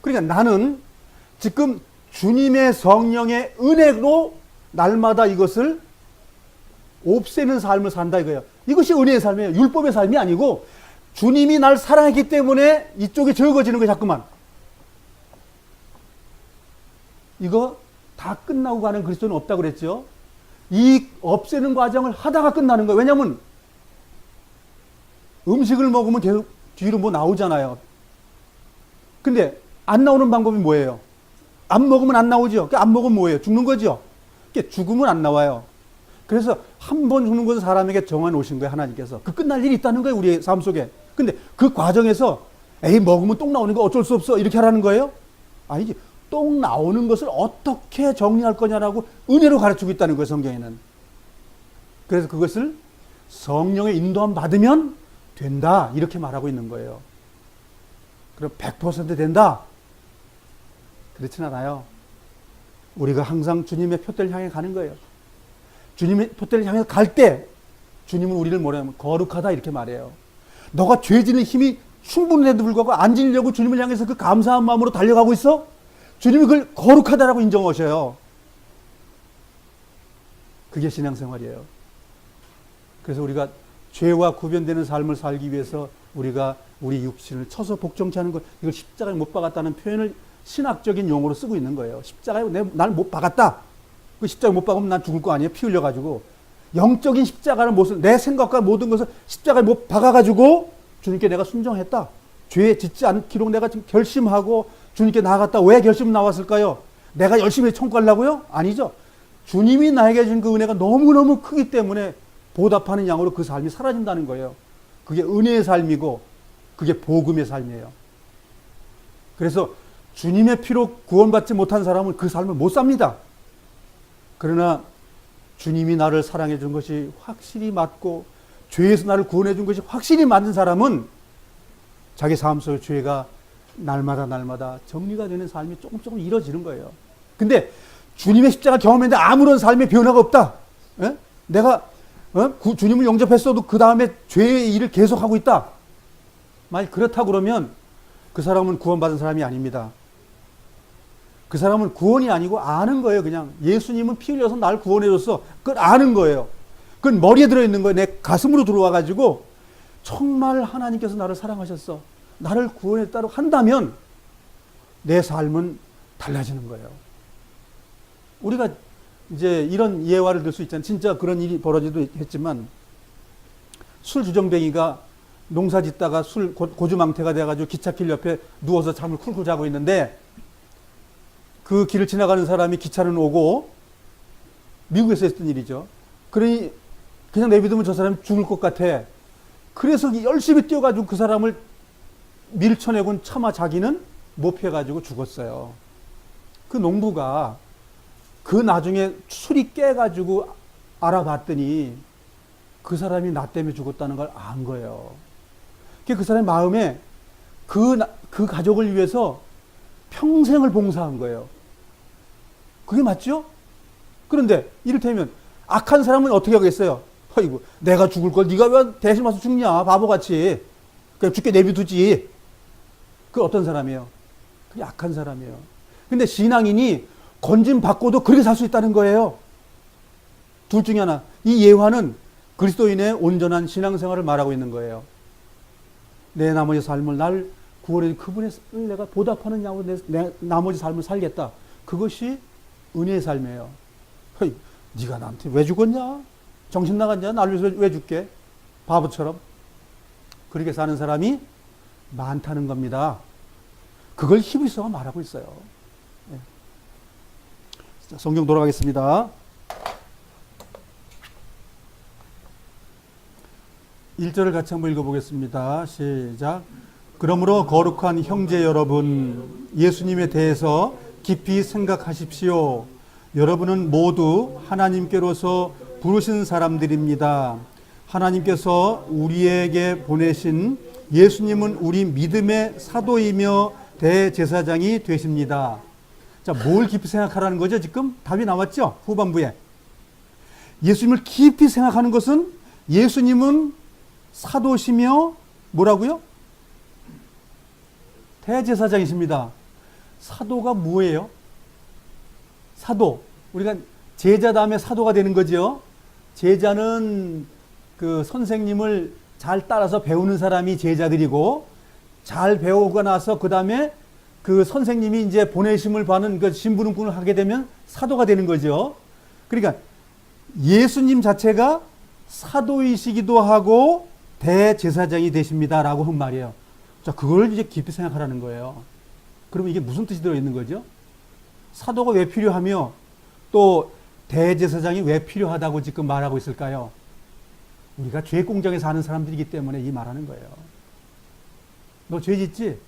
그러니까 나는 지금 주님의 성령의 은혜로 날마다 이것을 없애는 삶을 산다 이거예요. 이것이 은혜의 삶이에요. 율법의 삶이 아니고 주님이 날 사랑했기 때문에 이쪽이 적어지는 거예요. 자꾸만. 이거 다 끝나고 가는 그리스도는 없다고 그랬죠. 이 없애는 과정을 하다가 끝나는 거예요. 왜냐하면 음식을 먹으면 계속 뒤로 뭐 나오잖아요. 근데 안 나오는 방법이 뭐예요? 안 먹으면 안 나오죠. 안 먹으면 뭐예요? 죽는 거죠. 죽으면 안 나와요. 그래서 한 번 죽는 것은 사람에게 정해 놓으신 거예요. 하나님께서. 그 끝날 일이 있다는 거예요. 우리의 삶 속에. 근데 그 과정에서 에이 먹으면 똥 나오는 거 어쩔 수 없어. 이렇게 하라는 거예요? 아니지. 똥 나오는 것을 어떻게 정리할 거냐라고 은혜로 가르치고 있다는 거예요. 성경에는. 그래서 그것을 성령의 인도함 받으면 된다. 이렇게 말하고 있는 거예요. 그럼 100% 된다? 그렇진 않아요. 우리가 항상 주님의 표대를 향해 가는 거예요. 주님의 표대를 향해 갈 때 주님은 우리를 뭐냐면 거룩하다 이렇게 말해요. 너가 죄 지는 힘이 충분한데도 불구하고 안 지려고 주님을 향해서 그 감사한 마음으로 달려가고 있어? 주님이 그걸 거룩하다라고 인정하셔요. 그게 신앙생활이에요. 그래서 우리가 죄와 구별되는 삶을 살기 위해서 우리가 우리 육신을 쳐서 복종케 하는 것, 이걸 십자가에 못 박았다는 표현을 신학적인 용어로 쓰고 있는 거예요. 십자가에 날 못 박았다. 그 십자가에 못 박으면 난 죽을 거 아니에요? 피 흘려가지고. 영적인 십자가를 못을, 내 생각과 모든 것을 십자가에 못 박아가지고 주님께 내가 순종했다. 죄에 짓지 않기로 내가 지금 결심하고 주님께 나아갔다. 왜 결심 나왔을까요? 내가 열심히 청구하려고요? 아니죠. 주님이 나에게 준 그 은혜가 너무너무 크기 때문에 보답하는 양으로 그 삶이 사라진다는 거예요. 그게 은혜의 삶이고 그게 복음의 삶이에요. 그래서 주님의 피로 구원받지 못한 사람은 그 삶을 못 삽니다. 그러나 주님이 나를 사랑해 준 것이 확실히 맞고 죄에서 나를 구원해 준 것이 확실히 맞는 사람은 자기 삶 속의 죄가 날마다 정리가 되는 삶이 조금 이루어지는 거예요. 근데 주님의 십자가 경험했는데 아무런 삶의 변화가 없다. 에? 내가 주님을 영접했어도 그 다음에 죄의 일을 계속하고 있다. 만약 그렇다고 그러면 그 사람은 구원받은 사람이 아닙니다. 그 사람은 구원이 아니고 아는 거예요. 그냥 예수님은 피 흘려서 날 구원해줬어. 그걸 아는 거예요. 그건 머리에 들어있는 거예요. 내 가슴으로 들어와가지고 정말 하나님께서 나를 사랑하셨어. 나를 구원했다고 한다면 내 삶은 달라지는 거예요. 우리가 이제 이런 예화를 들 수 있잖아요. 진짜 그런 일이 벌어지도 했지만 술 주정뱅이가 농사 짓다가 술 고주망태가 돼가지고 기찻길 옆에 누워서 잠을 쿨쿨 자고 있는데 그 길을 지나가는 사람이 기차는 오고 미국에서 했던 일이죠. 그러니 그냥 내비두면 저 사람이 죽을 것 같아. 그래서 열심히 뛰어가지고 그 사람을 밀쳐내곤 차마 자기는 못 피해가지고 죽었어요. 그 농부가 그 나중에 술이 깨가지고 알아봤더니 그 사람이 나 때문에 죽었다는 걸 안 거예요. 그 사람의 마음에 그 가족을 위해서 평생을 봉사한 거예요. 그게 맞죠? 그런데 이를테면 악한 사람은 어떻게 하겠어요? 아이고, 내가 죽을 걸 네가 왜 대신 와서 죽냐? 바보같이. 그냥 죽게 내비두지. 그 어떤 사람이에요? 그게 악한 사람이에요. 근데 신앙인이 건진 받고도 그렇게 살 수 있다는 거예요. 둘 중에 하나. 이 예화는 그리스도인의 온전한 신앙생활을 말하고 있는 거예요. 내 나머지 삶을 날 구원해 준 그분의 내가 보답하는 양으로 내 나머지 삶을 살겠다. 그것이 은혜의 삶이에요. 허이, 네가 나한테 왜 죽었냐? 정신 나갔냐? 나를 위해서 왜 죽게? 바보처럼. 그렇게 사는 사람이 많다는 겁니다. 그걸 히브리서가 말하고 있어요. 네. 자, 성경 돌아가겠습니다. 1절을 같이 한번 읽어보겠습니다. 시작. 그러므로 거룩한 형제 여러분, 예수님에 대해서 깊이 생각하십시오. 여러분은 모두 하나님께로서 부르신 사람들입니다. 하나님께서 우리에게 보내신 예수님은 우리 믿음의 사도이며 대제사장이 되십니다. 자, 뭘 깊이 생각하라는 거죠? 지금 답이 나왔죠? 후반부에. 예수님을 깊이 생각하는 것은 예수님은 사도시며 뭐라고요? 대제사장이십니다. 사도가 뭐예요? 사도. 우리가 제자 다음에 사도가 되는 거죠. 제자는 그 선생님을 잘 따라서 배우는 사람이 제자들이고, 잘 배우고 나서 그 다음에 그 선생님이 이제 보내심을 받는 그 심부름꾼을 하게 되면 사도가 되는 거죠. 그러니까 예수님 자체가 사도이시기도 하고 대제사장이 되십니다라고 한 말이에요. 자, 그걸 이제 깊이 생각하라는 거예요. 그러면 이게 무슨 뜻이 들어있는 거죠? 사도가 왜 필요하며 또 대제사장이 왜 필요하다고 지금 말하고 있을까요? 우리가 죄 공장에 사는 사람들이기 때문에 이 말하는 거예요. 너 죄 짓지?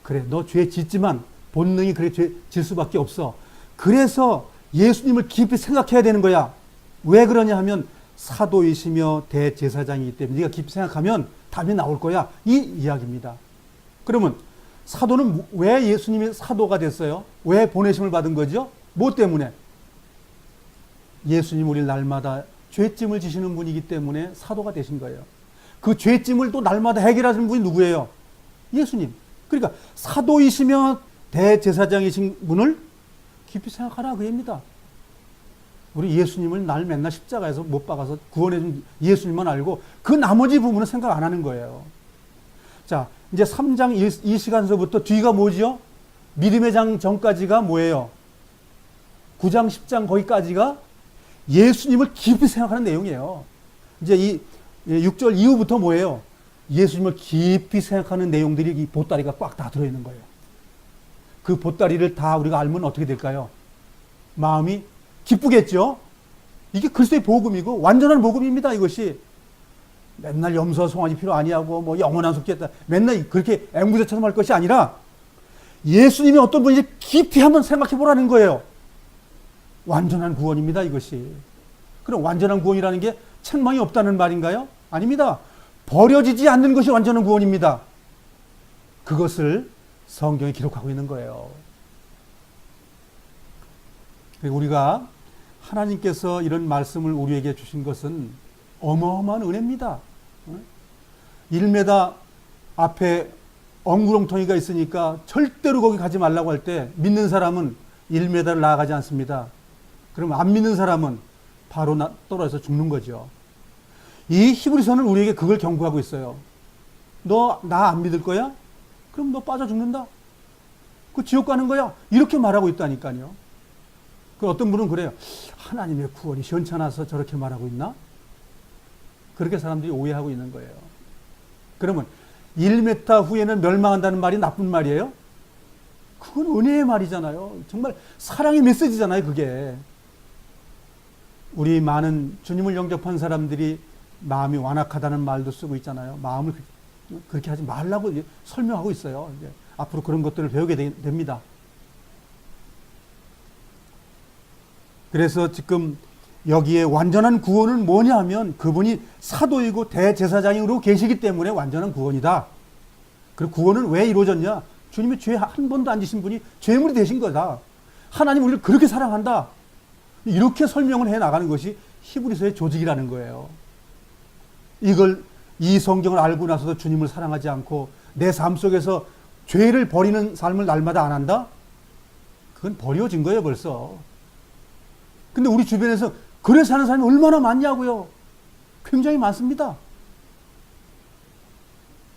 그래, 너 죄 짓지만 본능이 그래 죄 질 수밖에 없어. 그래서 예수님을 깊이 생각해야 되는 거야. 왜 그러냐 하면 사도이시며 대제사장이기 때문에 네가 깊이 생각하면 답이 나올 거야. 이 이야기입니다. 그러면 사도는 왜 예수님이 사도가 됐어요? 왜 보내심을 받은 거죠? 뭐 때문에? 예수님 우리를 날마다 죄짐을 지시는 분이기 때문에 사도가 되신 거예요. 그 죄짐을 또 날마다 해결하시는 분이 누구예요? 예수님. 그러니까 사도이시며 대제사장이신 분을 깊이 생각하라 그 얘기입니다. 우리 예수님을 날 맨날 십자가에서 못 박아서 구원해준 예수님만 알고 그 나머지 부분은 생각 안 하는 거예요. 자, 이제 3장 이 시간서부터 뒤가 뭐죠? 믿음의 장 전까지가 뭐예요? 9장, 10장 거기까지가 예수님을 깊이 생각하는 내용이에요. 이제 이 6절 이후부터 뭐예요? 예수님을 깊이 생각하는 내용들이 이 보따리가 꽉 다 들어있는 거예요. 그 보따리를 다 우리가 알면 어떻게 될까요? 마음이 기쁘겠죠? 이게 그리스도의 복음이고 완전한 복음입니다. 이것이 맨날 염소 송아지 필요 아니하고 뭐 영원한 속죄다 맨날 그렇게 앵무새처럼 할 것이 아니라 예수님이 어떤 분인지 깊이 한번 생각해 보라는 거예요. 완전한 구원입니다. 이것이. 그럼 완전한 구원이라는 게 책망이 없다는 말인가요? 아닙니다. 버려지지 않는 것이 완전한 구원입니다. 그것을 성경에 기록하고 있는 거예요. 우리가 하나님께서 이런 말씀을 우리에게 주신 것은 어마어마한 은혜입니다. 1m 앞에 엉구렁텅이가 있으니까 절대로 거기 가지 말라고 할 때 믿는 사람은 1m를 나아가지 않습니다. 그럼 안 믿는 사람은 바로 떨어져서 죽는 거죠. 이 히브리서는 우리에게 그걸 경고하고 있어요. 너 나 안 믿을 거야? 그럼 너 빠져 죽는다. 그 지옥 가는 거야. 이렇게 말하고 있다니까요. 그 어떤 분은 그래요. 하나님의 구원이 시원찮아서 저렇게 말하고 있나? 그렇게 사람들이 오해하고 있는 거예요. 그러면 1m 후에는 멸망한다는 말이 나쁜 말이에요? 그건 은혜의 말이잖아요. 정말 사랑의 메시지잖아요, 그게. 우리 많은 주님을 영접한 사람들이 마음이 완악하다는 말도 쓰고 있잖아요. 마음을 그렇게 하지 말라고 설명하고 있어요. 이제 앞으로 그런 것들을 배우게 됩니다. 그래서 지금 여기에 완전한 구원은 뭐냐 하면 그분이 사도이고 대제사장으로 계시기 때문에 완전한 구원이다. 그리고 구원은 왜 이루어졌냐? 주님이 죄 한 번도 안 지신 분이 죄물이 되신 거다. 하나님 우리를 그렇게 사랑한다. 이렇게 설명을 해 나가는 것이 히브리서의 조직이라는 거예요. 이 성경을 알고 나서도 주님을 사랑하지 않고 내 삶 속에서 죄를 버리는 삶을 날마다 안 한다? 그건 버려진 거예요, 벌써. 근데 우리 주변에서 그래 사는 사람이 얼마나 많냐고요. 굉장히 많습니다.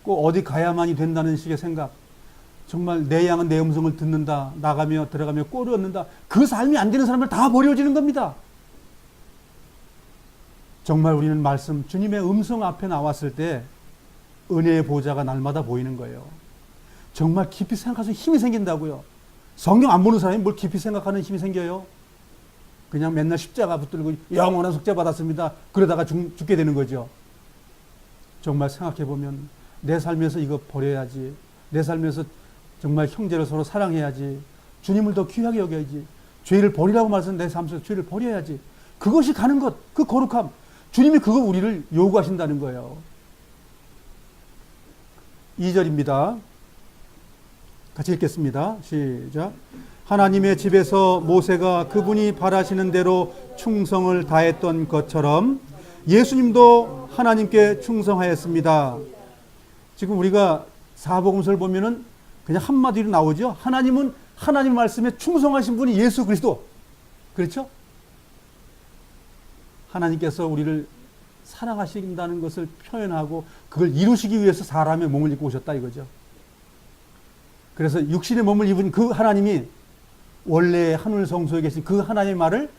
꼭 어디 가야만이 된다는 식의 생각. 정말 내 양은 내 음성을 듣는다. 나가며 들어가며 꼴을 얻는다. 그 삶이 안 되는 사람을 다 버려지는 겁니다. 정말 우리는 말씀, 주님의 음성 앞에 나왔을 때 은혜의 보좌가 날마다 보이는 거예요. 정말 깊이 생각해서 힘이 생긴다고요. 성경 안 보는 사람이 뭘 깊이 생각하는 힘이 생겨요? 그냥 맨날 십자가 붙들고 영원한 속죄 받았습니다. 그러다가 죽게 되는 거죠. 정말 생각해보면 내 삶에서 이거 버려야지. 내 삶에서 정말 형제를 서로 사랑해야지. 주님을 더 귀하게 여겨야지. 죄를 버리라고 말해서 내 삶 속에서 죄를 버려야지. 그것이 가는 것, 그 거룩함. 주님이 그거 우리를 요구하신다는 거예요. 2절입니다. 같이 읽겠습니다. 시작. 하나님의 집에서 모세가 그분이 바라시는 대로 충성을 다했던 것처럼 예수님도 하나님께 충성하였습니다. 지금 우리가 사복음서를 보면은 그냥 한마디로 나오죠. 하나님은 하나님 말씀에 충성하신 분이 예수 그리스도. 그렇죠? 하나님께서 우리를 사랑하신다는 것을 표현하고 그걸 이루시기 위해서 사람의 몸을 입고 오셨다 이거죠. 그래서 육신의 몸을 입은 그 하나님이 원래 하늘 성소에 계신 그 하나님의 말을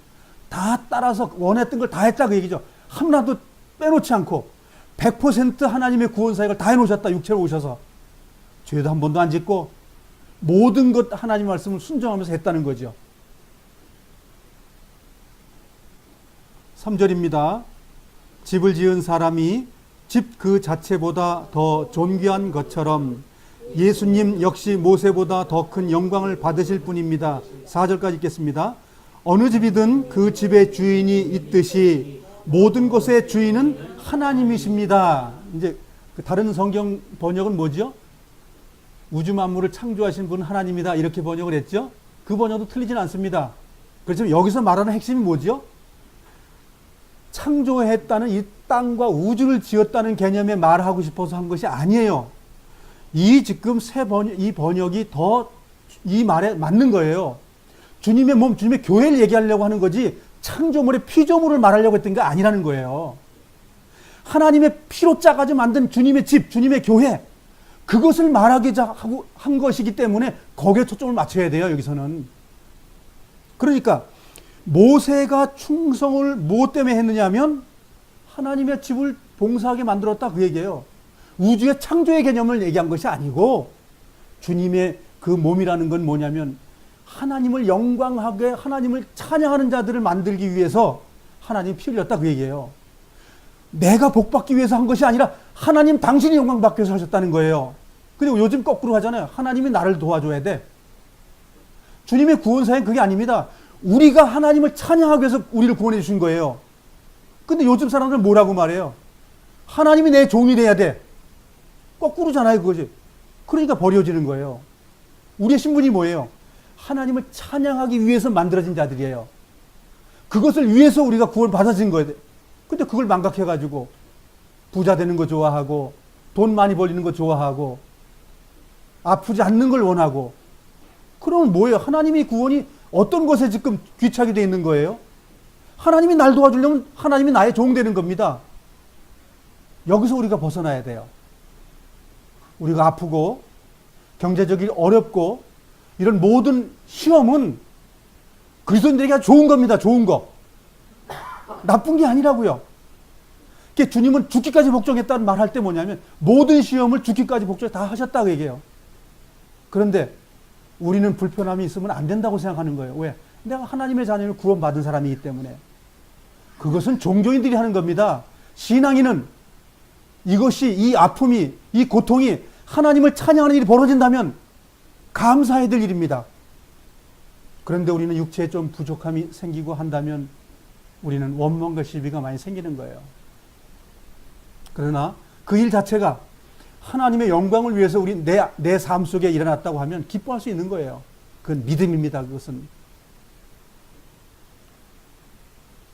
다 따라서 원했던 걸 다 했다 그 얘기죠. 하나도 빼놓지 않고 100% 하나님의 구원 사역을 다 해놓으셨다. 육체로 오셔서 죄도 한 번도 안 짓고 모든 것 하나님 말씀을 순종하면서 했다는 거죠. 3절입니다. 집을 지은 사람이 집 그 자체보다 더 존귀한 것처럼 예수님 역시 모세보다 더 큰 영광을 받으실 분입니다. 4절까지 읽겠습니다. 어느 집이든 그 집의 주인이 있듯이 모든 것의 주인은 하나님이십니다. 이제 다른 성경 번역은 뭐죠? 우주 만물을 창조하신 분은 하나님이다 이렇게 번역을 했죠. 그 번역도 틀리진 않습니다. 그렇지만 여기서 말하는 핵심이 뭐죠? 창조했다는 이 땅과 우주를 지었다는 개념에 말하고 싶어서 한 것이 아니에요. 이 지금 이 번역이 더 이 말에 맞는 거예요. 주님의 몸, 주님의 교회를 얘기하려고 하는 거지 창조물의 피조물을 말하려고 했던 게 아니라는 거예요. 하나님의 피로 짜가지고 만든 주님의 집, 주님의 교회, 그것을 말하기 하고 한 것이기 때문에 거기에 초점을 맞춰야 돼요, 여기서는. 그러니까 모세가 충성을 무엇 때문에 했느냐 하면 하나님의 집을 봉사하게 만들었다 그 얘기예요. 우주의 창조의 개념을 얘기한 것이 아니고 주님의 그 몸이라는 건 뭐냐면 하나님을 영광하게 하나님을 찬양하는 자들을 만들기 위해서 하나님 피 흘렸다 그 얘기예요. 내가 복받기 위해서 한 것이 아니라 하나님 당신이 영광받기 위해서 하셨다는 거예요. 근데 요즘 거꾸로 하잖아요. 하나님이 나를 도와줘야 돼. 주님의 구원사역은 그게 아닙니다. 우리가 하나님을 찬양하기 위해서 우리를 구원해 주신 거예요. 근데 요즘 사람들은 뭐라고 말해요? 하나님이 내 종이 돼야 돼. 거꾸로잖아요, 그거지. 그러니까 버려지는 거예요. 우리의 신분이 뭐예요? 하나님을 찬양하기 위해서 만들어진 자들이에요. 그것을 위해서 우리가 구원 받아진 거예요. 근데 그걸 망각해가지고 부자 되는 거 좋아하고 돈 많이 벌리는 거 좋아하고 아프지 않는 걸 원하고 그러면 뭐예요? 하나님의 구원이 어떤 것에 지금 귀착이 되어 있는 거예요? 하나님이 날 도와주려면 하나님이 나의 종 되는 겁니다. 여기서 우리가 벗어나야 돼요. 우리가 아프고 경제적이 어렵고 이런 모든 시험은 그리스도인들에게 좋은 겁니다. 좋은 거. 나쁜 게 아니라고요. 그러니까 주님은 죽기까지 복종했다는 말 할 때 뭐냐면 모든 시험을 죽기까지 복종 다 하셨다고 얘기해요. 그런데 우리는 불편함이 있으면 안 된다고 생각하는 거예요. 왜? 내가 하나님의 자녀를 구원받은 사람이기 때문에. 그것은 종교인들이 하는 겁니다. 신앙인은 이것이 이 아픔이 이 고통이 하나님을 찬양하는 일이 벌어진다면 감사해야 될 일입니다. 그런데 우리는 육체에 좀 부족함이 생기고 한다면 우리는 원망과 시비가 많이 생기는 거예요. 그러나 그 일 자체가 하나님의 영광을 위해서 우리 내 삶 속에 일어났다고 하면 기뻐할 수 있는 거예요. 그건 믿음입니다. 그것은.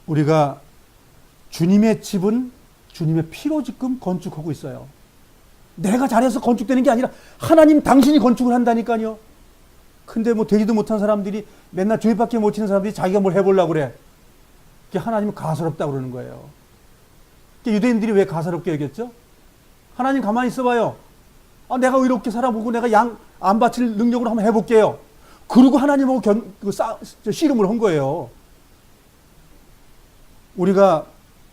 우리가 주님의 집은 주님의 피로 지금 건축하고 있어요. 내가 잘해서 건축되는 게 아니라 하나님 당신이 건축을 한다니까요. 근데 뭐 되지도 못한 사람들이 맨날 주입밖에 못 치는 사람들이 자기가 뭘 해보려고 그래. 그게 하나님은 가소롭다고 그러는 거예요. 유대인들이 왜 가소롭게 여겼죠? 하나님 가만히 있어봐요. 내가 의롭게 살아보고 내가 양 안 바칠 능력으로 한번 해볼게요. 그러고 하나님하고 씨름을 한 거예요. 우리가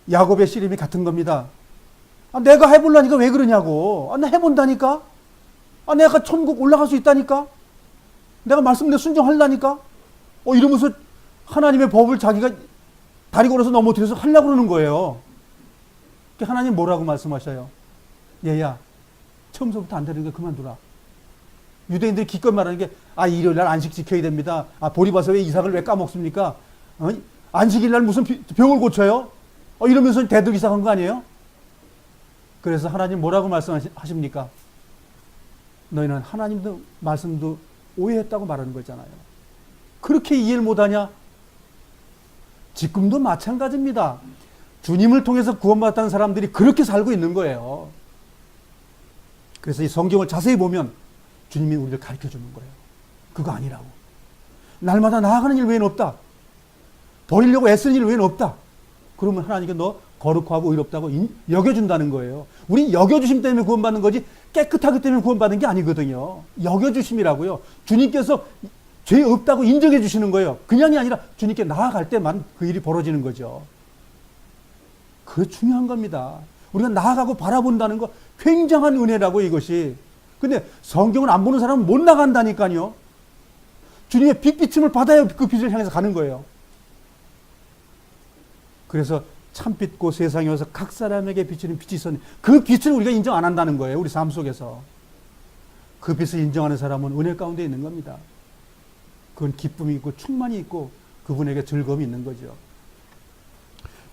야곱의 씨름이 같은 겁니다. 내가 해보려니까 왜 그러냐고. 나 해본다니까. 내가 천국 올라갈 수 있다니까. 내가 말씀대로 순종하려니까. 이러면서 하나님의 법을 자기가 다리 걸어서 넘어뜨려서 하려고 그러는 거예요. 하나님 뭐라고 말씀하셔요? 얘야, 처음부터 안 되는 게 그만두라. 유대인들이 기껏 말하는 게, 일요일날 안식 지켜야 됩니다. 보리 봐서 왜 이삭을 왜 까먹습니까? 안식일날 무슨 병을 고쳐요? 이러면서 대들 이상한 거 아니에요? 그래서 하나님 뭐라고 말씀하십니까? 너희는 하나님도 말씀도 오해했다고 말하는 거잖아요. 그렇게 이해를 못하냐? 지금도 마찬가지입니다. 주님을 통해서 구원받았다는 사람들이 그렇게 살고 있는 거예요. 그래서 이 성경을 자세히 보면 주님이 우리를 가르쳐 주는 거예요. 그거 아니라고. 날마다 나아가는 일 외에는 없다. 버리려고 애쓰는 일 외에는 없다. 그러면 하나님께 너 거룩하고 의롭다고 여겨준다는 거예요. 우린 여겨주심 때문에 구원받는 거지 깨끗하기 때문에 구원받는 게 아니거든요. 여겨주심이라고요. 주님께서 죄 없다고 인정해 주시는 거예요. 그냥이 아니라 주님께 나아갈 때만 그 일이 벌어지는 거죠. 그게 중요한 겁니다. 우리가 나아가고 바라본다는 거 굉장한 은혜라고 이것이. 근데 성경을 안 보는 사람은 못 나간다니까요. 주님의 빛비침을 받아야 그 빛을 향해서 가는 거예요. 그래서 참빛고 세상에 와서 각 사람에게 비치는 빛이 있었네. 그 빛을 우리가 인정 안 한다는 거예요. 우리 삶 속에서. 그 빛을 인정하는 사람은 은혜 가운데 있는 겁니다. 그건 기쁨이 있고 충만이 있고 그분에게 즐거움이 있는 거죠.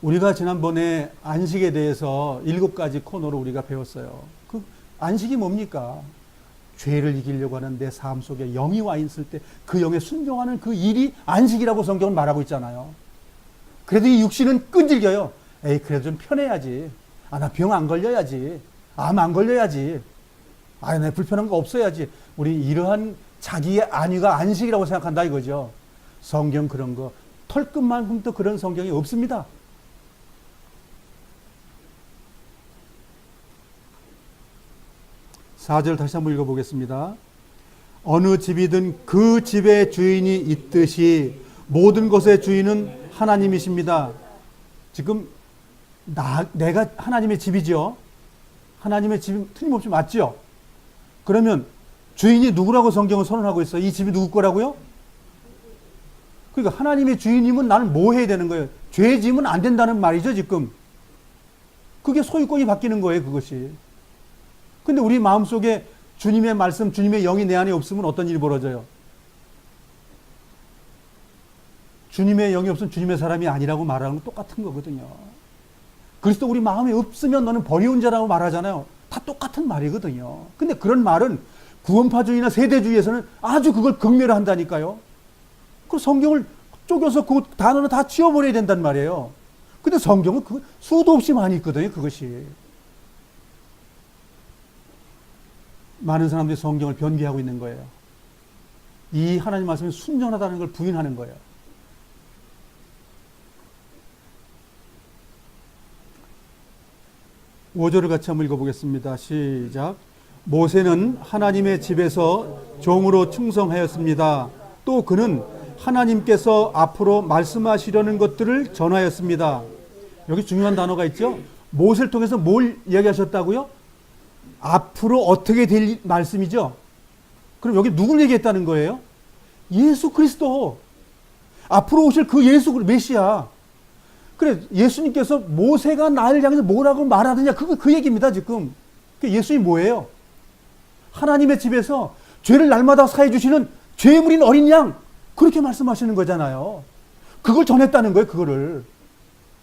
우리가 지난번에 안식에 대해서 7가지 코너로 우리가 배웠어요. 그 안식이 뭡니까? 죄를 이기려고 하는 내 삶 속에 영이 와 있을 때 그 영에 순종하는 그 일이 안식이라고 성경은 말하고 있잖아요. 그래도 이 육신은 끈질겨요. 에이, 그래도 좀 편해야지. 아, 나 병 안 걸려야지. 암 안 걸려야지. 아, 내 불편한 거 없어야지. 우리 이러한 자기의 안위가 안식이라고 생각한다 이거죠. 성경 그런 거 털끝만큼도 그런 성경이 없습니다. 사절 다시 한번 읽어보겠습니다. 어느 집이든 그 집의 주인이 있듯이 모든 것의 주인은 하나님이십니다. 지금 내가 하나님의 집이죠. 하나님의 집이 틀림없이 맞죠. 그러면 주인이 누구라고 성경은 선언하고 있어요? 이 집이 누구 거라고요? 그러니까 하나님의 주인이면 나는 뭐 해야 되는 거예요? 죄 지으면 안 된다는 말이죠, 지금. 그게 소유권이 바뀌는 거예요, 그것이. 근데 우리 마음속에 주님의 말씀, 주님의 영이 내 안에 없으면 어떤 일이 벌어져요? 주님의 영이 없으면 주님의 사람이 아니라고 말하는 건 똑같은 거거든요. 그리스도 우리 마음에 없으면 너는 버려온 자라고 말하잖아요. 다 똑같은 말이거든요. 근데 그런 말은 구원파주의나 세대주의에서는 아주 그걸 극멸한다니까요. 그 성경을 쪼개서 그 단어는 다 지워버려야 된단 말이에요. 근데 성경은 그 수도 없이 많이 있거든요, 그것이. 많은 사람들이 성경을 변개하고 있는 거예요. 이 하나님 말씀이 순전하다는 걸 부인하는 거예요. (5절을) 같이 한번 읽어보겠습니다. 시작. 모세는 하나님의 집에서 종으로 충성하였습니다. 또 그는 하나님께서 앞으로 말씀하시려는 것들을 전하였습니다. 여기 중요한 단어가 있죠. 모세를 통해서 뭘 이야기하셨다고요? 앞으로 어떻게 될 말씀이죠. 그럼 여기 누굴 얘기했다는 거예요? 예수 그리스도. 앞으로 오실 그 예수 메시아. 그래, 예수님께서 모세가 나를 향해서 뭐라고 말하느냐, 그 얘기입니다, 지금. 예수님이 뭐예요? 하나님의 집에서 죄를 날마다 사해 주시는 죄물인 어린 양, 그렇게 말씀하시는 거잖아요. 그걸 전했다는 거예요, 그거를.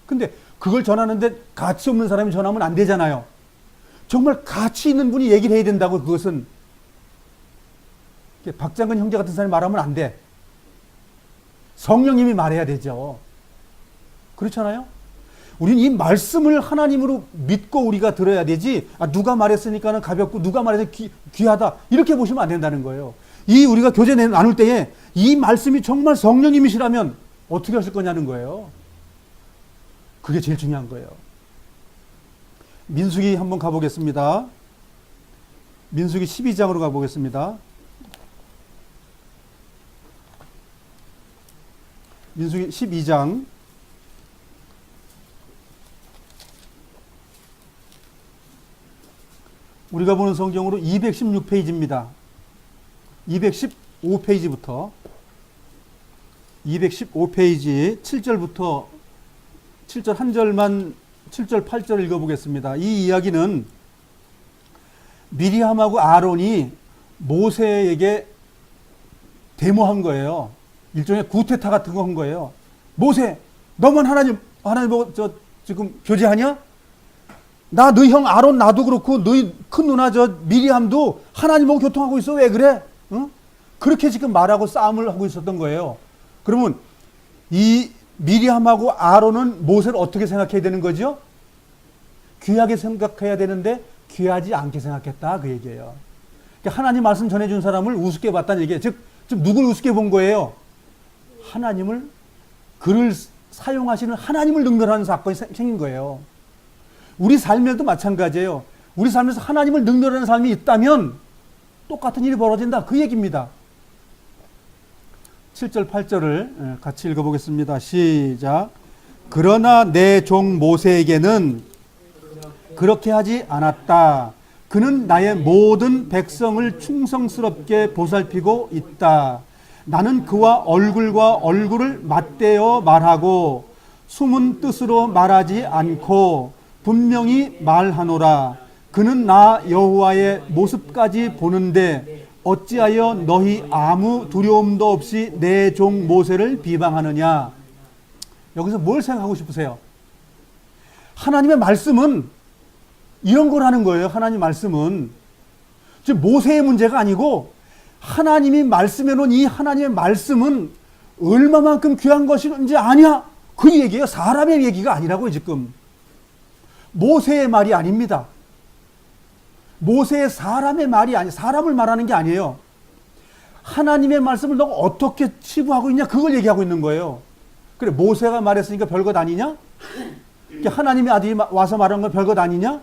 근데 그걸 전하는데 가치 없는 사람이 전하면 안 되잖아요. 정말 가치 있는 분이 얘기를 해야 된다고. 그것은 박장근 형제 같은 사람이 말하면 안 돼. 성령님이 말해야 되죠. 그렇잖아요. 우리는 이 말씀을 하나님으로 믿고 우리가 들어야 되지, 누가 말했으니까는 가볍고 누가 말해서 귀하다 이렇게 보시면 안 된다는 거예요. 이 우리가 교제 나눌 때에 이 말씀이 정말 성령님이시라면 어떻게 하실 거냐는 거예요. 그게 제일 중요한 거예요. 민수기 한번 가보겠습니다. 민수기 12장으로 가보겠습니다. 민수기 12장 우리가 보는 성경으로 216페이지입니다. 215페이지부터 215페이지 7절부터 7절 한 절만 7절 8절을 읽어보겠습니다. 이 이야기는 미리암하고 아론이 모세에게 데모한 거예요. 일종의 구테타 같은 거 한 거예요. 모세, 너만 하나님하고 지금 교제하냐? 나 너희 형 아론 나도 그렇고 너희 큰 누나 미리암도 하나님하고 교통하고 있어. 왜 그래? 응? 그렇게 지금 말하고 싸움을 하고 있었던 거예요. 그러면 이 미리암하고 아론은 모세를 어떻게 생각해야 되는 거죠? 귀하게 생각해야 되는데 귀하지 않게 생각했다, 그 얘기예요. 그러니까 하나님 말씀 전해준 사람을 우습게 봤다는 얘기예요. 즉 누굴 우습게 본 거예요? 하나님을, 그를 사용하시는 하나님을 능멸하는 사건이 생긴 거예요. 우리 삶에도 마찬가지예요. 우리 삶에서 하나님을 능멸하는 삶이 있다면 똑같은 일이 벌어진다, 그 얘기입니다. 7절 8절을 같이 읽어보겠습니다. 시작. 그러나 내 종 모세에게는 그렇게 하지 않았다. 그는 나의 모든 백성을 충성스럽게 보살피고 있다. 나는 그와 얼굴과 얼굴을 맞대어 말하고 숨은 뜻으로 말하지 않고 분명히 말하노라. 그는 나 여호와의 모습까지 보는데 어찌하여 너희 아무 두려움도 없이 내 종 모세를 비방하느냐. 여기서 뭘 생각하고 싶으세요? 하나님의 말씀은 이런 거라는 거예요. 하나님 말씀은 즉 모세의 문제가 아니고 하나님이 말씀해 놓은 이 하나님의 말씀은 얼마만큼 귀한 것인지 아냐, 그 얘기예요. 사람의 얘기가 아니라고요. 지금 모세의 말이 아닙니다. 모세의 사람의 말이 아니, 사람을 말하는 게 아니에요. 하나님의 말씀을 너가 어떻게 치부하고 있냐, 그걸 얘기하고 있는 거예요. 그래, 모세가 말했으니까 별것 아니냐? 하나님의 아들이 와서 말한 건 별것 아니냐?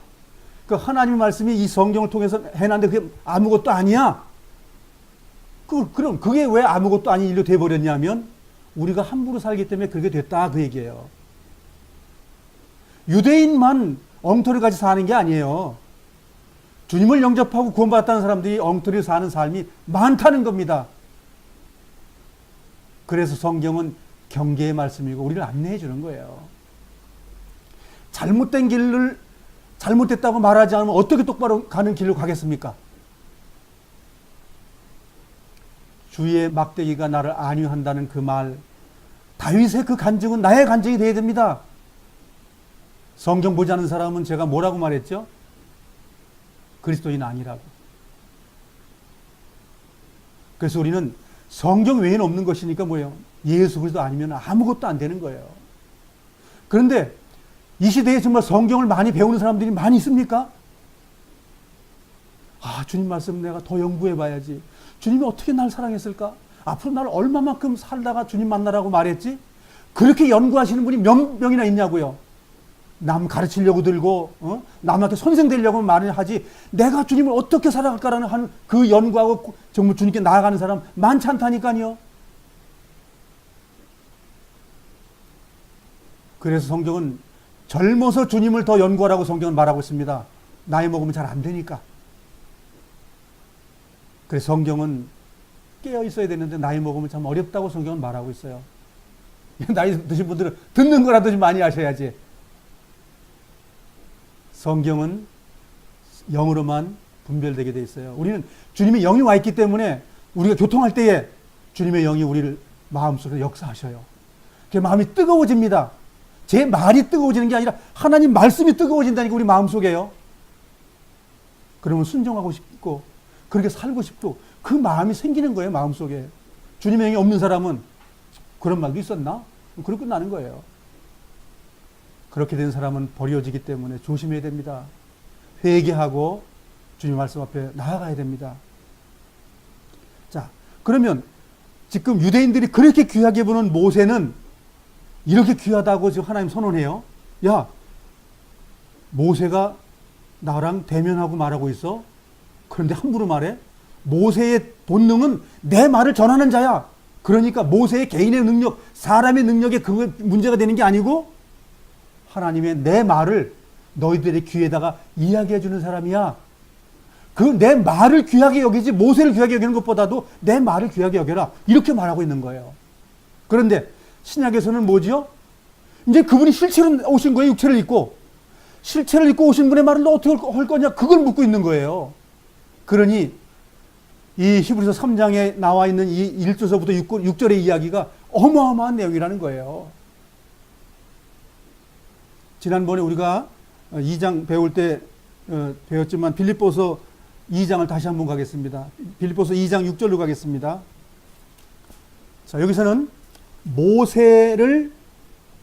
그 하나님의 말씀이 이 성경을 통해서 해놨는데 그게 아무것도 아니야? 그럼 그게 왜 아무것도 아닌 일로 돼버렸냐면 우리가 함부로 살기 때문에 그렇게 됐다, 그 얘기예요. 유대인만 엉터리 같이 사는 게 아니에요. 주님을 영접하고 구원받았다는 사람들이 엉터리로 사는 삶이 많다는 겁니다. 그래서 성경은 경계의 말씀이고 우리를 안내해 주는 거예요. 잘못된 길을 잘못됐다고 말하지 않으면 어떻게 똑바로 가는 길로 가겠습니까? 주의 막대기가 나를 안위한다는 그 말, 다윗의 그 간증은 나의 간증이 되어야 됩니다. 성경 보지 않은 사람은 제가 뭐라고 말했죠? 그리스도인 아니라고. 그래서 우리는 성경 외에는 없는 것이니까 뭐예요? 예수 그리스도 아니면 아무것도 안 되는 거예요. 그런데 이 시대에 정말 성경을 많이 배우는 사람들이 많이 있습니까? 아, 주님 말씀 내가 더 연구해 봐야지. 주님이 어떻게 날 사랑했을까? 앞으로 날 얼마만큼 살다가 주님 만나라고 말했지? 그렇게 연구하시는 분이 몇 명이나 있냐고요. 남 가르치려고 들고 남한테 선생 되려고 말을 하지 내가 주님을 어떻게 살아갈까라는 하는 그 연구하고 정말 주님께 나아가는 사람 많지 않다니까요. 그래서 성경은 젊어서 주님을 더 연구하라고 성경은 말하고 있습니다. 나이 먹으면 잘 안 되니까. 그래서 성경은 깨어 있어야 되는데 나이 먹으면 참 어렵다고 성경은 말하고 있어요. 나이 드신 분들은 듣는 거라도 좀 많이 하셔야지. 성경은 영으로만 분별되게 돼 있어요. 우리는 주님의 영이 와 있기 때문에 우리가 교통할 때에 주님의 영이 우리를 마음속에 역사하셔요. 그 마음이 뜨거워집니다. 제 말이 뜨거워지는 게 아니라 하나님 말씀이 뜨거워진다니까 우리 마음속에요. 그러면 순종하고 싶고 그렇게 살고 싶고 그 마음이 생기는 거예요. 마음속에. 주님의 영이 없는 사람은 그런 말도 있었나? 그렇게 끝나는 거예요. 그렇게 된 사람은 버려지기 때문에 조심해야 됩니다. 회개하고 주님 말씀 앞에 나아가야 됩니다. 자, 그러면 지금 유대인들이 그렇게 귀하게 보는 모세는 이렇게 귀하다고 지금 하나님 선언해요. 야, 모세가 나랑 대면하고 말하고 있어? 그런데 함부로 말해? 모세의 본능은 내 말을 전하는 자야. 그러니까 모세의 개인의 능력, 사람의 능력에 그 문제가 되는 게 아니고 하나님의 내 말을 너희들의 귀에다가 이야기해 주는 사람이야. 그 내 말을 귀하게 여기지 모세를 귀하게 여기는 것보다도 내 말을 귀하게 여겨라. 이렇게 말하고 있는 거예요. 그런데 신약에서는 뭐지요? 이제 그분이 실체로 오신 거예요. 육체를 입고. 실체를 입고 오신 분의 말을 너 어떻게 할 거냐? 그걸 묻고 있는 거예요. 그러니 이 히브리서 3장에 나와 있는 이 1절서부터 6절의 이야기가 어마어마한 내용이라는 거예요. 지난번에 우리가 2장 배울 때 배웠지만 빌립보서 2장을 다시 한번 가겠습니다. 빌립보서 2장 6절로 가겠습니다. 자, 여기서는 모세를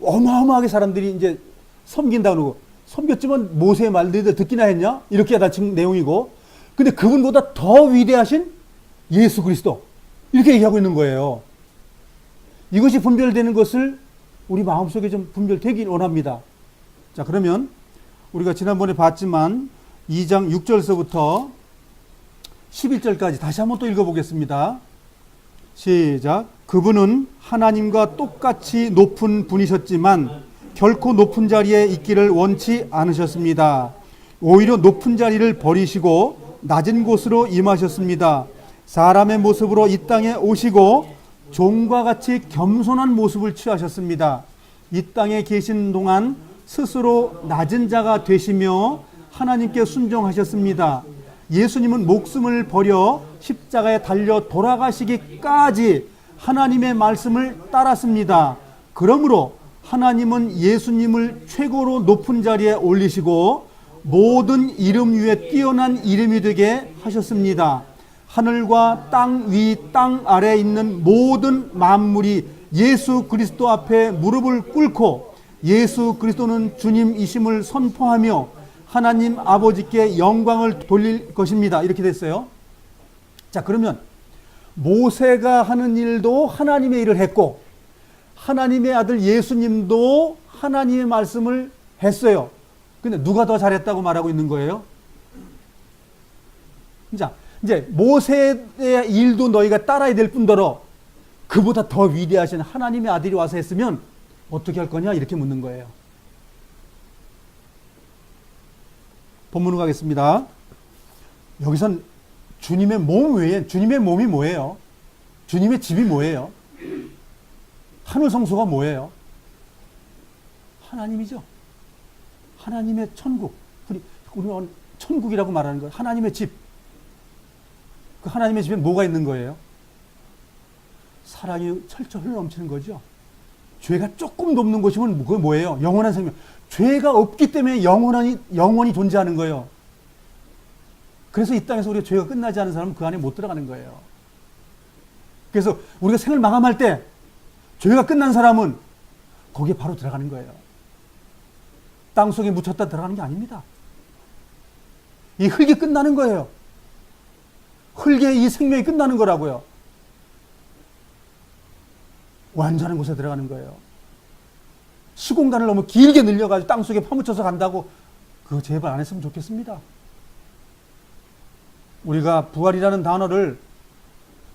어마어마하게 사람들이 이제 섬긴다고 그러고 섬겼지만 모세의 말들이 듣기나 했냐? 이렇게 다친 내용이고 근데 그분보다 더 위대하신 예수 그리스도 이렇게 얘기하고 있는 거예요. 이것이 분별되는 것을 우리 마음속에 좀 분별되길 원합니다. 자, 그러면 우리가 지난번에 봤지만 2장 6절서부터 11절까지 다시 한번 또 읽어보겠습니다. 시작. 그분은 하나님과 똑같이 높은 분이셨지만 결코 높은 자리에 있기를 원치 않으셨습니다. 오히려 높은 자리를 버리시고 낮은 곳으로 임하셨습니다. 사람의 모습으로 이 땅에 오시고 종과 같이 겸손한 모습을 취하셨습니다. 이 땅에 계신 동안 스스로 낮은 자가 되시며 하나님께 순종하셨습니다. 예수님은 목숨을 버려 십자가에 달려 돌아가시기까지 하나님의 말씀을 따랐습니다. 그러므로 하나님은 예수님을 최고로 높은 자리에 올리시고 모든 이름 위에 뛰어난 이름이 되게 하셨습니다. 하늘과 땅 위, 땅 아래에 있는 모든 만물이 예수 그리스도 앞에 무릎을 꿇고 예수 그리스도는 주님이심을 선포하며 하나님 아버지께 영광을 돌릴 것입니다. 이렇게 됐어요. 자, 그러면 모세가 하는 일도 하나님의 일을 했고 하나님의 아들 예수님도 하나님의 말씀을 했어요. 근데 누가 더 잘했다고 말하고 있는 거예요? 자, 이제 모세의 일도 너희가 따라야 될 뿐더러 그보다 더 위대하신 하나님의 아들이 와서 했으면 어떻게 할 거냐? 이렇게 묻는 거예요. 본문으로 가겠습니다. 여기선 주님의 몸 외에 주님의 몸이 뭐예요? 주님의 집이 뭐예요? 하늘 성소가 뭐예요? 하나님이죠. 하나님의 천국. 우리는 천국이라고 말하는 거예요. 하나님의 집. 그 하나님의 집에 뭐가 있는 거예요? 사랑이 철철 흘러넘치는 거죠. 죄가 조금 넘는 것이면 그게 뭐예요? 영원한 생명. 죄가 없기 때문에 영원히 존재하는 거예요. 그래서 이 땅에서 우리가 죄가 끝나지 않은 사람은 그 안에 못 들어가는 거예요. 그래서 우리가 생을 마감할 때 죄가 끝난 사람은 거기에 바로 들어가는 거예요. 땅속에 묻혔다 들어가는 게 아닙니다. 이 흙이 끝나는 거예요. 흙에 이 생명이 끝나는 거라고요. 완전한 곳에 들어가는 거예요. 시공간을 너무 길게 늘려가지고 땅속에 파묻혀서 간다고 그거 제발 안 했으면 좋겠습니다. 우리가 부활이라는 단어를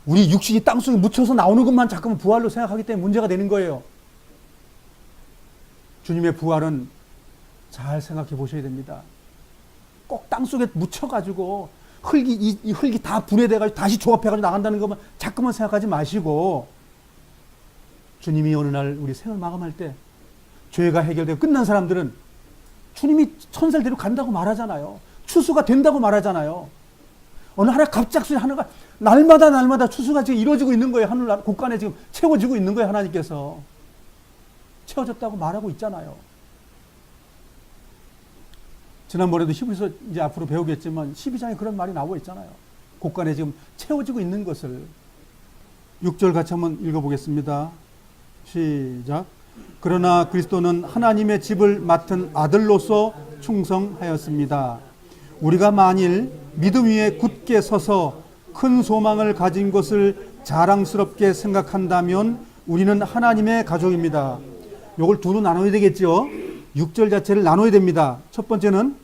우리 육신이 땅속에 묻혀서 나오는 것만 자꾸만 부활로 생각하기 때문에 문제가 되는 거예요. 주님의 부활은 잘 생각해 보셔야 됩니다. 꼭 땅속에 묻혀가지고 이 흙이 다 분해돼가지고 다시 조합해가지고 나간다는 것만 자꾸만 생각하지 마시고 주님이 어느 날 우리 생을 마감할 때 죄가 해결되고 끝난 사람들은 주님이 천살대로 간다고 말하잖아요. 추수가 된다고 말하잖아요. 어느 하나 갑작스레 하나가 날마다 추수가 지금 이루어지고 있는 거예요. 하늘 곳간에 지금 채워지고 있는 거예요. 하나님께서 채워졌다고 말하고 있잖아요. 지난번에도 히브리서 이제 앞으로 배우겠지만 12장에 그런 말이 나오고 있잖아요. 곳간에 지금 채워지고 있는 것을 6절 같이 한번 읽어보겠습니다. 시작. 그러나 그리스도는 하나님의 집을 맡은 아들로서 충성하였습니다. 우리가 만일 믿음 위에 굳게 서서 큰 소망을 가진 것을 자랑스럽게 생각한다면 우리는 하나님의 가족입니다. 이걸 두로 나눠야 되겠죠. 6절 자체를 나눠야 됩니다. 첫 번째는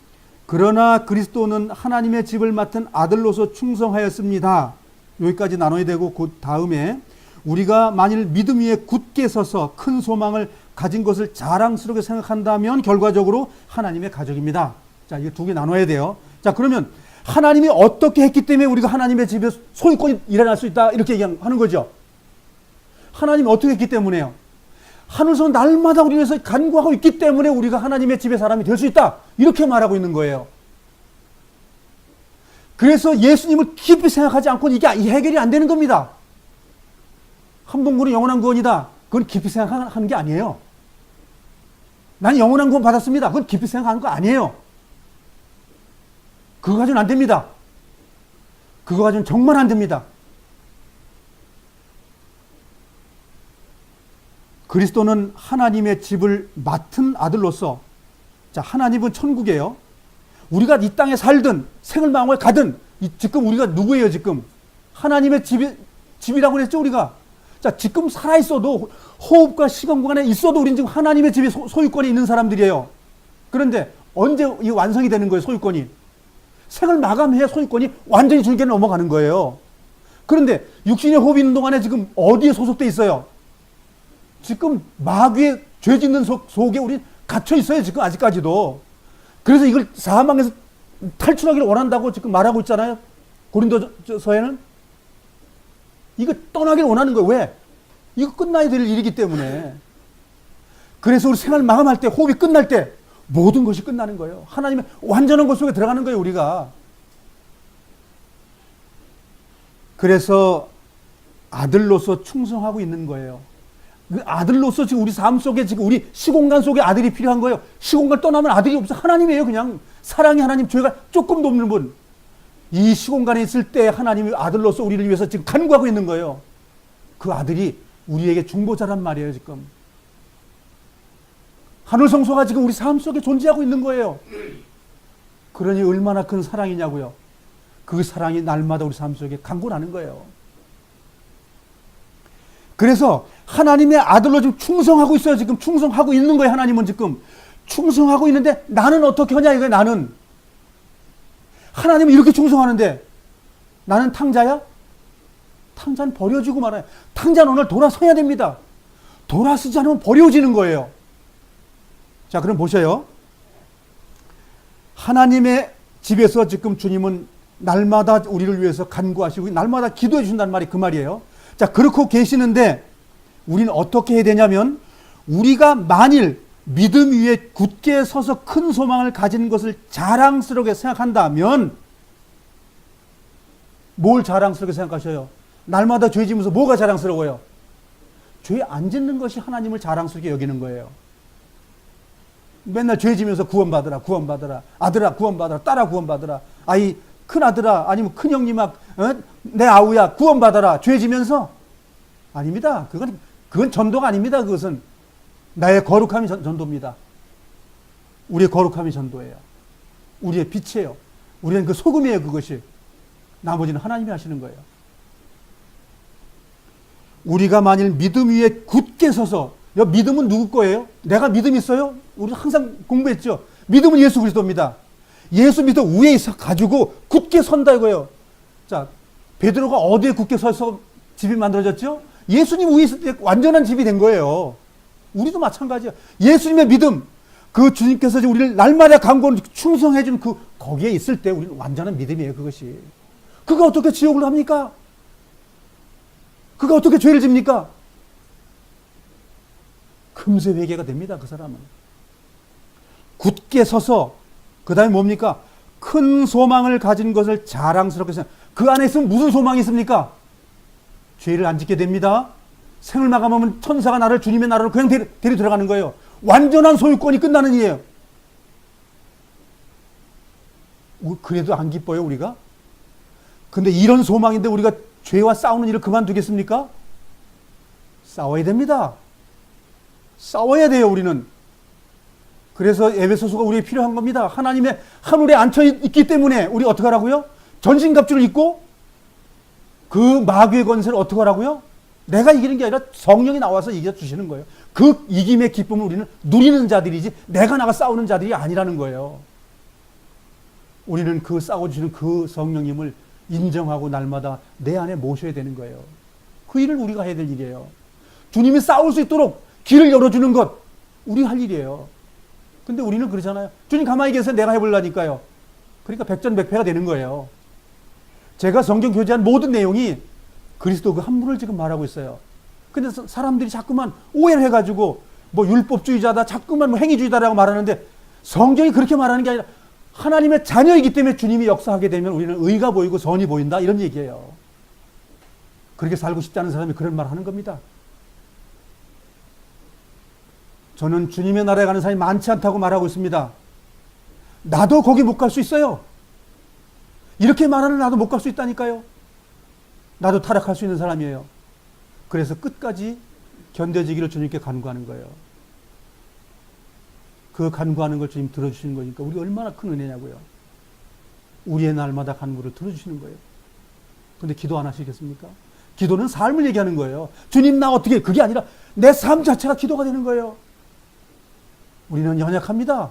그러나 그리스도는 하나님의 집을 맡은 아들로서 충성하였습니다. 여기까지 나눠야 되고 그 다음에 우리가 만일 믿음 위에 굳게 서서 큰 소망을 가진 것을 자랑스럽게 생각한다면 결과적으로 하나님의 가족입니다. 자, 이게 두 개 나눠야 돼요. 자, 그러면 하나님이 어떻게 했기 때문에 우리가 하나님의 집에 소유권이 일어날 수 있다 이렇게 얘기하는 거죠. 하나님이 어떻게 했기 때문에요. 하늘에서 날마다 우리 위해서 간구하고 있기 때문에 우리가 하나님의 집의 사람이 될 수 있다 이렇게 말하고 있는 거예요. 그래서 예수님을 깊이 생각하지 않고는 이게 해결이 안 되는 겁니다. 한 번 구원은 영원한 구원이다. 그건 깊이 생각하는 게 아니에요. 나는 영원한 구원 받았습니다. 그건 깊이 생각하는 거 아니에요. 그거 가지고는 안 됩니다. 그거 가지고는 정말 안 됩니다. 그리스도는 하나님의 집을 맡은 아들로서, 자, 하나님은 천국이에요. 우리가 이 땅에 살든 생을 마음을 가든 지금 우리가 누구예요? 지금 하나님의 집이라고 그랬죠 우리가. 자, 지금 살아있어도 호흡과 시간 구간에 있어도 우리는 지금 하나님의 집에 소유권이 있는 사람들이에요. 그런데 언제 이 완성이 되는 거예요? 소유권이 생을 마감해야 소유권이 완전히 주님께 넘어가는 거예요. 그런데 육신의 호흡이 있는 동안에 지금 어디에 소속돼 있어요? 지금 마귀의 죄 짓는 속에 우리 갇혀 있어요. 지금 아직까지도. 그래서 이걸 사망에서 탈출하기를 원한다고 지금 말하고 있잖아요. 고린도서에는 이거 떠나기를 원하는 거예요. 왜? 이거 끝나야 될 일이기 때문에. 그래서 우리 생활 마감할 때, 호흡이 끝날 때 모든 것이 끝나는 거예요. 하나님의 완전한 것 속에 들어가는 거예요, 우리가. 그래서 아들로서 충성하고 있는 거예요. 그 아들로서 지금 우리 삶 속에 지금 우리 시공간 속에 아들이 필요한 거예요. 시공간 떠나면 아들이 없어. 하나님이에요, 그냥. 사랑이 하나님, 죄가 조금도 없는 분. 이 시공간에 있을 때 하나님이 아들로서 우리를 위해서 지금 간구하고 있는 거예요. 그 아들이 우리에게 중보자란 말이에요, 지금. 하늘 성소가 지금 우리 삶 속에 존재하고 있는 거예요. 그러니 얼마나 큰 사랑이냐고요. 그 사랑이 날마다 우리 삶 속에 강군하는 거예요. 그래서 하나님의 아들로 지금 충성하고 있어요. 지금 충성하고 있는 거예요. 하나님은 지금 충성하고 있는데 나는 어떻게 하냐 이거예요. 나는 하나님은 이렇게 충성하는데 나는 탕자야? 탕자는 버려지고 말아요. 탕자는 오늘 돌아서야 됩니다. 돌아서지 않으면 버려지는 거예요. 자, 그럼 보세요. 하나님의 집에서 지금 주님은 날마다 우리를 위해서 간구하시고 날마다 기도해 주신다는 말이 그 말이에요. 자, 그렇고 계시는데 우리는 어떻게 해야 되냐면 우리가 만일 믿음 위에 굳게 서서 큰 소망을 가진 것을 자랑스럽게 생각한다면 뭘 자랑스럽게 생각하셔요? 날마다 죄 지면서 뭐가 자랑스러워요? 죄 안 짓는 것이 하나님을 자랑스럽게 여기는 거예요. 맨날 죄 지면서 구원받으라, 구원받으라, 아들아 구원받으라, 딸아 구원받으라, 아이 큰 아들아 아니면 큰 형님아, 내 아우야 구원받아라, 죄 지면서 아닙니다. 그건 전도가 아닙니다. 그것은 나의 거룩함이 전도입니다. 우리의 거룩함이 전도예요. 우리의 빛이에요. 우리는 그 소금이에요. 그것이. 나머지는 하나님이 하시는 거예요. 우리가 만일 믿음 위에 굳게 서서, 믿음은 누구 거예요? 내가 믿음 있어요? 우리 항상 공부했죠. 믿음은 예수 그리스도입니다. 예수 믿어 위에 있어 가지고 굳게 선다 이거예요. 자, 베드로가 어디에 굳게 서서 집이 만들어졌죠? 예수님 위에 있을 때 완전한 집이 된 거예요. 우리도 마찬가지예요. 예수님의 믿음, 그 주님께서 우리를 날마다 강구하는 충성해준 거기에 있을 때 우리는 완전한 믿음이에요. 그것이. 그가 어떻게 지옥을 합니까? 그가 어떻게 죄를 집니까? 금세 회개가 됩니다. 그 사람은. 굳게 서서 그 다음에 뭡니까? 큰 소망을 가진 것을 자랑스럽게 생각. 그 안에 있으면 무슨 소망이 있습니까? 죄를 안 짓게 됩니다. 생을 마감하면 천사가 나를 주님의 나라로 그냥 데리 들어가는 거예요. 완전한 소유권이 끝나는 일이에요. 그래도 안 기뻐요, 우리가? 근데 이런 소망인데 우리가 죄와 싸우는 일을 그만두겠습니까? 싸워야 됩니다. 싸워야 돼요, 우리는. 그래서 에베소서가 우리에게 필요한 겁니다. 하나님의 하늘에 앉혀 있기 때문에 우리 어떻게 하라고요? 전신갑주를 입고 그 마귀의 권세를 어떻게 하라고요? 내가 이기는 게 아니라 성령이 나와서 이겨주시는 거예요. 그 이김의 기쁨을 우리는 누리는 자들이지 내가 나가 싸우는 자들이 아니라는 거예요. 우리는 그 싸워주시는 그 성령님을 인정하고 날마다 내 안에 모셔야 되는 거예요. 그 일을 우리가 해야 될 일이에요. 주님이 싸울 수 있도록 길을 열어주는 것, 우리 할 일이에요. 근데 우리는 그러잖아요. 주님 가만히 계세요. 내가 해보려니까요. 그러니까 백전백패가 되는 거예요. 제가 성경 교제한 모든 내용이 그리스도 그 한 분을 지금 말하고 있어요. 근데 사람들이 자꾸만 오해를 해가지고 뭐 율법주의자다, 자꾸만 뭐 행위주의다라고 말하는데 성경이 그렇게 말하는 게 아니라 하나님의 자녀이기 때문에 주님이 역사하게 되면 우리는 의가 보이고 선이 보인다, 이런 얘기예요. 그렇게 살고 싶지 않은 사람이 그런 말 하는 겁니다. 저는 주님의 나라에 가는 사람이 많지 않다고 말하고 있습니다. 나도 거기 못 갈 수 있어요. 이렇게 말하는 나도 못 갈 수 있다니까요. 나도 타락할 수 있는 사람이에요. 그래서 끝까지 견뎌지기를 주님께 간구하는 거예요. 그 간구하는 걸 주님 들어주시는 거니까 우리 얼마나 큰 은혜냐고요. 우리의 날마다 간구를 들어주시는 거예요. 근데 기도 안 하시겠습니까? 기도는 삶을 얘기하는 거예요. 주님 나 어떻게, 그게 아니라 내 삶 자체가 기도가 되는 거예요. 우리는 연약합니다.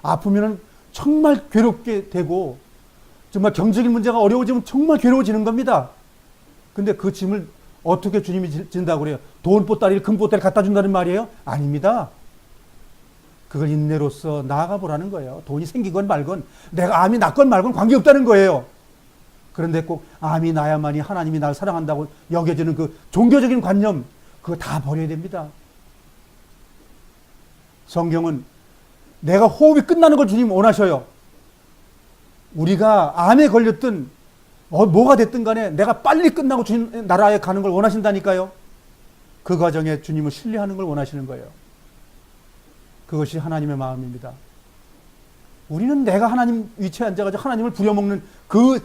아프면 정말 괴롭게 되고 정말 경제적인 문제가 어려워지면 정말 괴로워지는 겁니다. 근데 그 짐을 어떻게 주님이 진다고 그래요? 돈 보따리를, 금 보따리를 갖다 준다는 말이에요? 아닙니다. 그걸 인내로서 나아가 보라는 거예요. 돈이 생기건 말건, 내가 암이 낫건 말건 관계없다는 거예요. 그런데 꼭 암이 나야만이 하나님이 나를 사랑한다고 여겨지는 그 종교적인 관념, 그거 다 버려야 됩니다. 성경은 내가 호흡이 끝나는 걸 주님 원하셔요. 우리가 암에 걸렸든 뭐가 됐든 간에 내가 빨리 끝나고 주님 나라에 가는 걸 원하신다니까요. 그 과정에 주님을 신뢰하는 걸 원하시는 거예요. 그것이 하나님의 마음입니다. 우리는 내가 하나님 위치에 앉아가지고 하나님을 부려먹는 그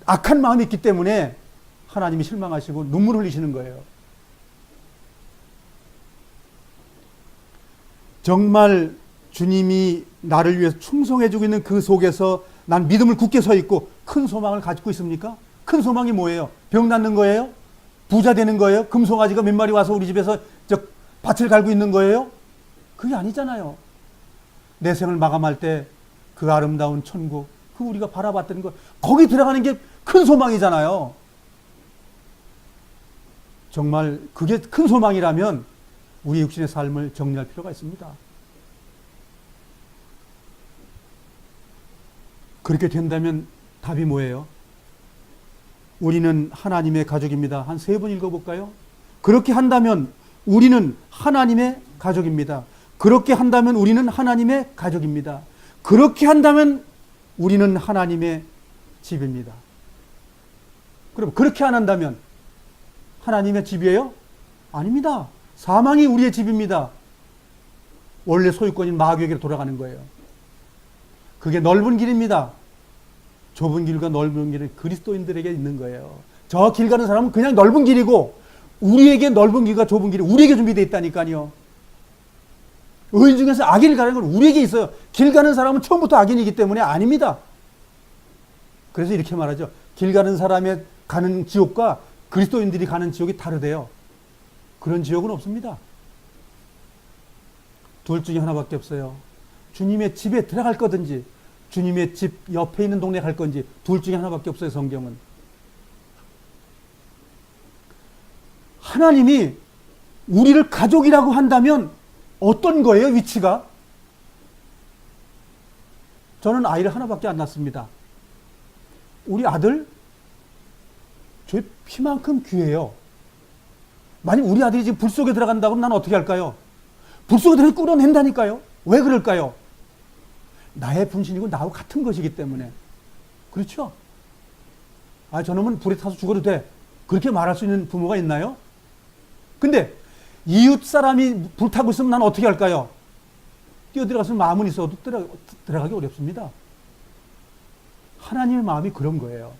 악한 마음이 있기 때문에 하나님이 실망하시고 눈물 흘리시는 거예요. 정말 주님이 나를 위해서 충성해주고 있는 그 속에서 난 믿음을 굳게 서 있고 큰 소망을 가지고 있습니까? 큰 소망이 뭐예요? 병 낫는 거예요? 부자 되는 거예요? 금송아지가 몇 마리 와서 우리 집에서 밭을 갈고 있는 거예요? 그게 아니잖아요. 내 생을 마감할 때 그 아름다운 천국, 그 우리가 바라봤던 거, 거기 들어가는 게 큰 소망이잖아요. 정말 그게 큰 소망이라면 우리 육신의 삶을 정리할 필요가 있습니다. 그렇게 된다면 답이 뭐예요? 우리는 하나님의 가족입니다. 한 3번 읽어볼까요? 그렇게 한다면 우리는 하나님의 가족입니다. 그렇게 한다면 우리는 하나님의 가족입니다. 그렇게 한다면 우리는 하나님의 집입니다. 그럼 그렇게 안 한다면 하나님의 집이에요? 아닙니다. 사망이 우리의 집입니다. 원래 소유권인 마귀에게 돌아가는 거예요. 그게 넓은 길입니다. 좁은 길과 넓은 길은 그리스도인들에게 있는 거예요. 저 길 가는 사람은 그냥 넓은 길이고 우리에게 넓은 길과 좁은 길이 우리에게 준비되어 있다니까요. 의인 중에서 악인을 가는 건 우리에게 있어요. 길 가는 사람은 처음부터 악인이기 때문에 아닙니다. 그래서 이렇게 말하죠. 길 가는 사람의 가는 지옥과 그리스도인들이 가는 지옥이 다르대요. 그런 지옥은 없습니다. 둘 중에 하나밖에 없어요. 주님의 집에 들어갈 거든지 주님의 집 옆에 있는 동네에 갈 건지 둘 중에 하나밖에 없어요. 성경은. 하나님이 우리를 가족이라고 한다면 어떤 거예요? 위치가? 저는 아이를 하나밖에 안 낳습니다. 우리 아들 제 피만큼 귀해요. 만약 우리 아들이 지금 불 속에 들어간다고 하면 난 어떻게 할까요? 불 속에 들어가 끌어낸다니까요. 왜 그럴까요? 나의 분신이고 나하고 같은 것이기 때문에. 그렇죠? 아, 저놈은 불에 타서 죽어도 돼. 그렇게 말할 수 있는 부모가 있나요? 근데 이웃 사람이 불타고 있으면 난 어떻게 할까요? 뛰어들어가서 마음은 있어도 들어가기 어렵습니다. 하나님의 마음이 그런 거예요.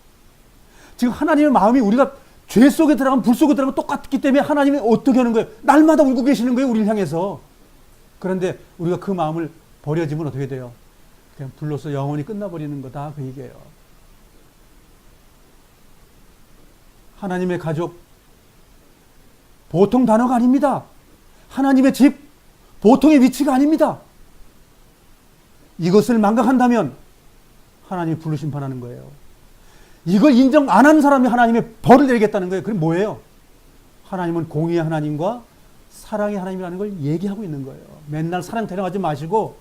지금 하나님의 마음이 우리가 죄 속에 들어가면 불 속에 들어가면 똑같기 때문에 하나님이 어떻게 하는 거예요? 날마다 울고 계시는 거예요. 우리를 향해서. 그런데 우리가 그 마음을 버려지면 어떻게 돼요? 그냥 불로서 영원히 끝나버리는 거다. 그 얘기예요. 하나님의 가족, 보통 단어가 아닙니다. 하나님의 집, 보통의 위치가 아닙니다. 이것을 망각한다면 하나님이 불로 심판하는 거예요. 이걸 인정 안 한 사람이 하나님의 벌을 내리겠다는 거예요. 그게 뭐예요? 하나님은 공의의 하나님과 사랑의 하나님이라는 걸 얘기하고 있는 거예요. 맨날 사랑 데려가지 마시고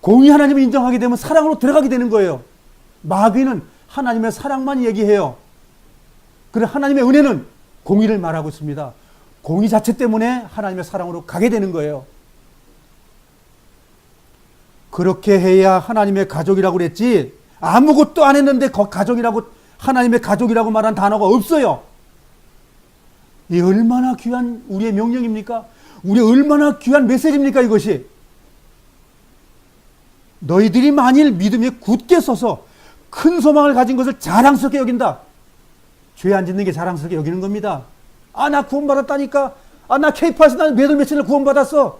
공의 하나님을 인정하게 되면 사랑으로 들어가게 되는 거예요. 마귀는 하나님의 사랑만 얘기해요. 그래 하나님의 은혜는 공의를 말하고 있습니다. 공의 자체 때문에 하나님의 사랑으로 가게 되는 거예요. 그렇게 해야 하나님의 가족이라고 그랬지 아무것도 안 했는데 가족이라고 하나님의 가족이라고 말한 단어가 없어요. 이 얼마나 귀한 우리의 명령입니까? 우리 얼마나 귀한 메시지입니까 이것이. 너희들이 만일 믿음에 굳게 서서 큰 소망을 가진 것을 자랑스럽게 여긴다. 죄 안 짓는 게 자랑스럽게 여기는 겁니다. 아, 나 구원받았다니까. 아, 나 K-PA에서 나 몇월 며칠을 구원받았어.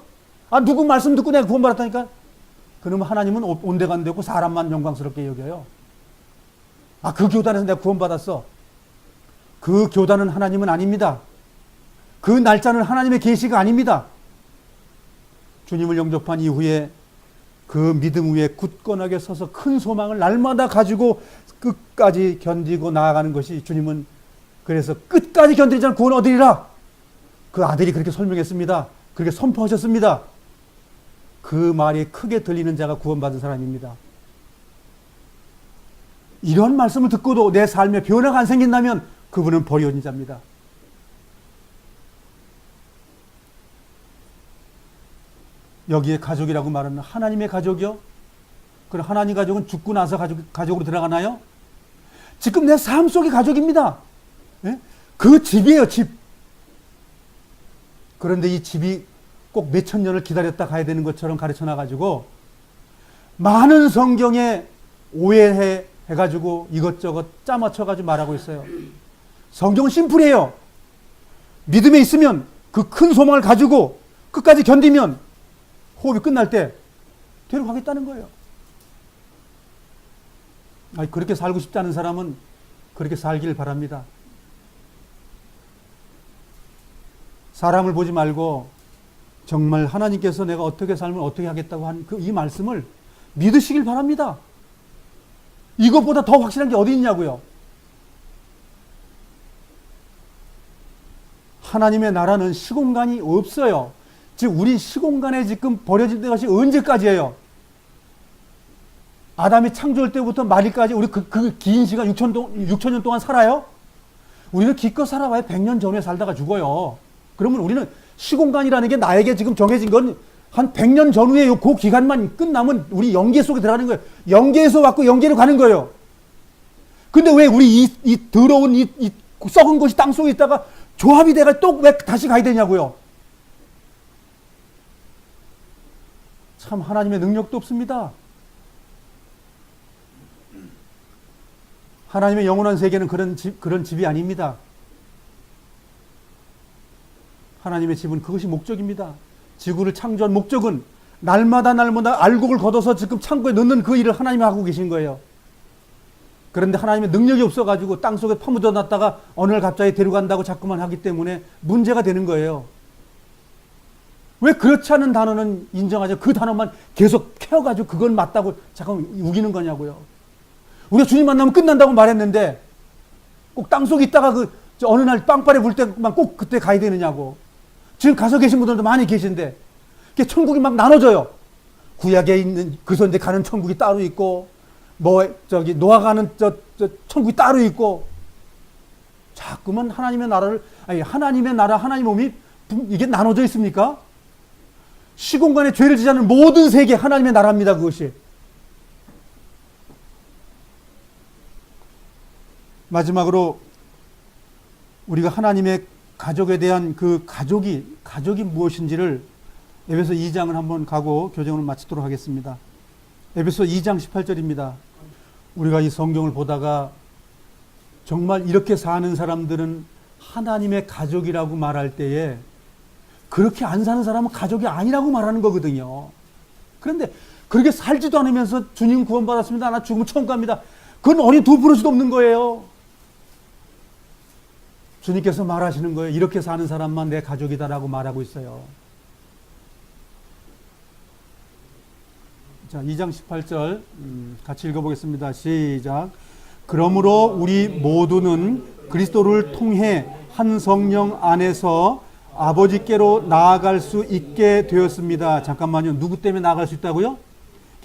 아, 누구 말씀 듣고 내가 구원받았다니까. 그러면 하나님은 온데간데 없고 사람만 영광스럽게 여겨요. 아, 그 교단에서 내가 구원받았어. 그 교단은 하나님은 아닙니다. 그 날짜는 하나님의 계시가 아닙니다. 주님을 영접한 이후에 그 믿음 위에 굳건하게 서서 큰 소망을 날마다 가지고 끝까지 견디고 나아가는 것이 주님은 그래서 끝까지 견디지 않고 구원 얻으리라. 그 아들이 그렇게 설명했습니다. 그렇게 선포하셨습니다. 그 말이 크게 들리는 자가 구원받은 사람입니다. 이런 말씀을 듣고도 내 삶에 변화가 안 생긴다면 그분은 버려진 자입니다. 여기에 가족이라고 말하는 하나님의 가족이요? 그럼 하나님 가족은 죽고 나서 가족으로 들어가나요? 지금 내 삶 속의 가족입니다. 예? 그 집이에요, 집. 그런데 이 집이 꼭 몇천 년을 기다렸다 가야 되는 것처럼 가르쳐 놔가지고 많은 성경에 오해해가지고 이것저것 짜맞춰가지고 말하고 있어요. 성경은 심플해요. 믿음에 있으면 그 큰 소망을 가지고 끝까지 견디면 호흡이 끝날 때 데려가겠다는 거예요. 아니, 그렇게 살고 싶지 않은 사람은 그렇게 살기를 바랍니다. 사람을 보지 말고 정말 하나님께서 내가 어떻게 살면 어떻게 하겠다고 한 이 말씀을 믿으시길 바랍니다. 이것보다 더 확실한 게 어디 있냐고요. 하나님의 나라는 시공간이 없어요. 즉 우리 시공간에 지금 버려진 것이 언제까지예요? 아담이 창조할 때부터 말일까지 우리 그 긴 시간 6천 년 동안 살아요? 우리는 기껏 살아봐야 100년 전에 살다가 죽어요. 그러면 우리는 시공간이라는 게 나에게 지금 정해진 건 한 100년 전후에 그 기간만 끝나면 우리 영계 속에 들어가는 거예요. 영계에서 왔고 영계로 가는 거예요. 근데 왜 우리 이 더러운 이 썩은 것이 땅 속에 있다가 조합이 돼가 또 왜 다시 가야 되냐고요. 참 하나님의 능력도 없습니다. 하나님의 영원한 세계는 그런 집이 아닙니다. 하나님의 집은 그것이 목적입니다. 지구를 창조한 목적은 날마다 알곡을 걷어서 지금 창고에 넣는 그 일을 하나님이 하고 계신 거예요. 그런데 하나님의 능력이 없어가지고 땅속에 파묻어 놨다가 어느 날 갑자기 데려간다고 자꾸만 하기 때문에 문제가 되는 거예요. 왜 그렇지 않은 단어는 인정하죠? 그 단어만 계속 캐어가지고 그건 맞다고 잠깐 우기는 거냐고요. 우리가 주님 만나면 끝난다고 말했는데 꼭 땅속에 있다가 어느 날 빵빠레 불 때만 꼭 그때 가야 되느냐고. 지금 가서 계신 분들도 많이 계신데 천국이 막 나눠져요. 구약에 있는 그선대 가는 천국이 따로 있고 노아 가는 천국이 따로 있고 자꾸만 하나님의 나라를 하나님의 나라 하나님 몸이 이게 나눠져 있습니까? 시공간에 죄를 지지 않는 모든 세계 하나님의 나라입니다. 그것이. 마지막으로 우리가 하나님의 가족에 대한 그 가족이 무엇인지를 에베소 2장을 한번 가고 교정을 마치도록 하겠습니다. 에베소 2장 18절입니다. 우리가 이 성경을 보다가 정말 이렇게 사는 사람들은 하나님의 가족이라고 말할 때에 그렇게 안 사는 사람은 가족이 아니라고 말하는 거거든요. 그런데 그렇게 살지도 않으면서 주님 구원받았습니다. 나 죽으면 천국 갑니다. 그건 어린 두 부러지도 없는 거예요. 주님께서 말하시는 거예요. 이렇게 사는 사람만 내 가족이다라고 말하고 있어요. 자, 2장 18절 같이 읽어보겠습니다. 시작. 그러므로 우리 모두는 그리스도를 통해 한 성령 안에서 아버지께로 나아갈 수 있게 되었습니다. 잠깐만요. 누구 때문에 나아갈 수 있다고요?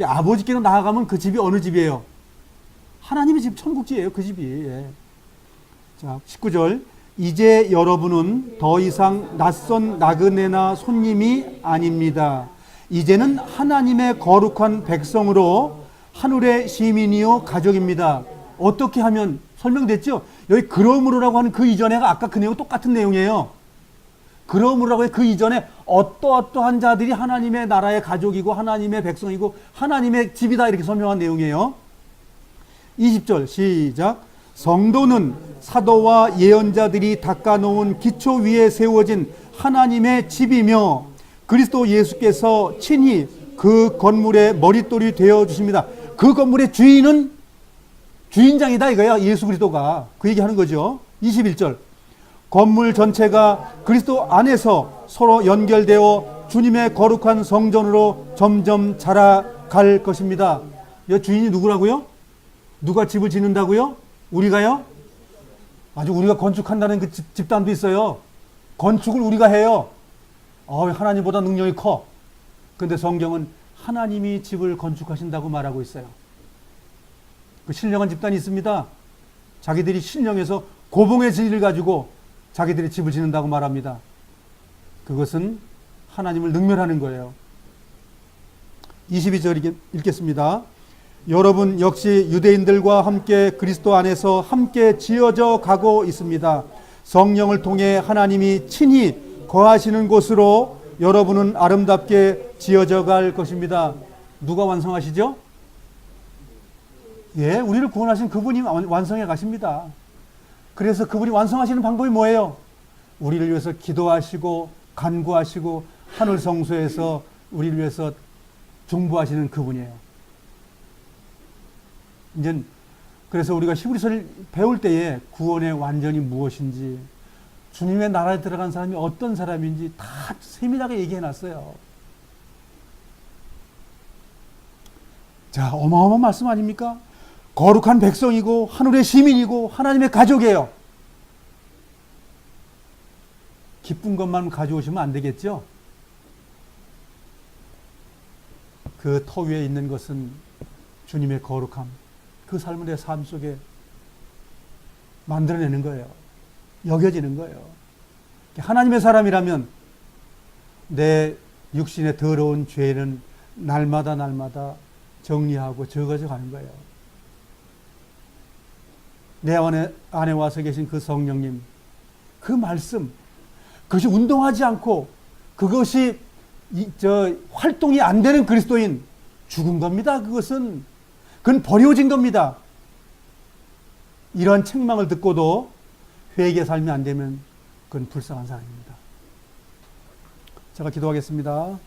아버지께로 나아가면 그 집이 어느 집이에요? 하나님의 집, 천국지예요. 그 집이. 예. 자, 19절. 이제 여러분은 더 이상 낯선 나그네나 손님이 아닙니다. 이제는 하나님의 거룩한 백성으로 하늘의 시민이요 가족입니다. 어떻게 하면 설명됐죠? 여기 그러므로라고 하는 그 이전에 아까 그 내용 똑같은 내용이에요. 그러므로라고 해 그 이전에 어떠한 자들이 하나님의 나라의 가족이고 하나님의 백성이고 하나님의 집이다 이렇게 설명한 내용이에요. 20절 시작. 성도는 사도와 예언자들이 닦아놓은 기초 위에 세워진 하나님의 집이며 그리스도 예수께서 친히 그 건물의 머릿돌이 되어주십니다. 그 건물의 주인은 주인장이다 이거야. 예수 그리스도가. 그 얘기하는 거죠. 21절. 건물 전체가 그리스도 안에서 서로 연결되어 주님의 거룩한 성전으로 점점 자라갈 것입니다. 이 주인이 누구라고요? 누가 집을 짓는다고요? 우리가요? 아주 우리가 건축한다는 그 집단도 있어요. 건축을 우리가 해요. 하나님보다 능력이 커. 그런데 성경은 하나님이 집을 건축하신다고 말하고 있어요. 그 신령한 집단이 있습니다. 자기들이 신령해서 고봉의 질을 가지고 자기들이 집을 짓는다고 말합니다. 그것은 하나님을 능멸하는 거예요. 22절 읽겠습니다. 여러분 역시 유대인들과 함께 그리스도 안에서 함께 지어져 가고 있습니다. 성령을 통해 하나님이 친히 거하시는 곳으로 여러분은 아름답게 지어져 갈 것입니다. 누가 완성하시죠? 예, 우리를 구원하신 그분이 완성해 가십니다. 그래서 그분이 완성하시는 방법이 뭐예요? 우리를 위해서 기도하시고 간구하시고 하늘 성소에서 우리를 위해서 중보하시는 그분이에요. 이제 그래서 우리가 히브리서를 배울 때에 구원의 완전이 무엇인지, 주님의 나라에 들어간 사람이 어떤 사람인지 다 세밀하게 얘기해 놨어요. 자, 어마어마한 말씀 아닙니까? 거룩한 백성이고 하늘의 시민이고 하나님의 가족이에요. 기쁜 것만 가져오시면 안 되겠죠? 그 터 위에 있는 것은 주님의 거룩함, 그 삶을 내 삶 속에 만들어내는 거예요. 여겨지는 거예요. 하나님의 사람이라면 내 육신의 더러운 죄는 날마다 정리하고 적어져 가는 거예요. 내 안에 와서 계신 그 성령님, 그 말씀, 그것이 운동하지 않고 그것이 활동이 안 되는 그리스도인, 죽은 겁니다. 그건 버려진 겁니다. 이러한 책망을 듣고도 회개 삶이 안 되면 그건 불쌍한 사람입니다. 제가 기도하겠습니다.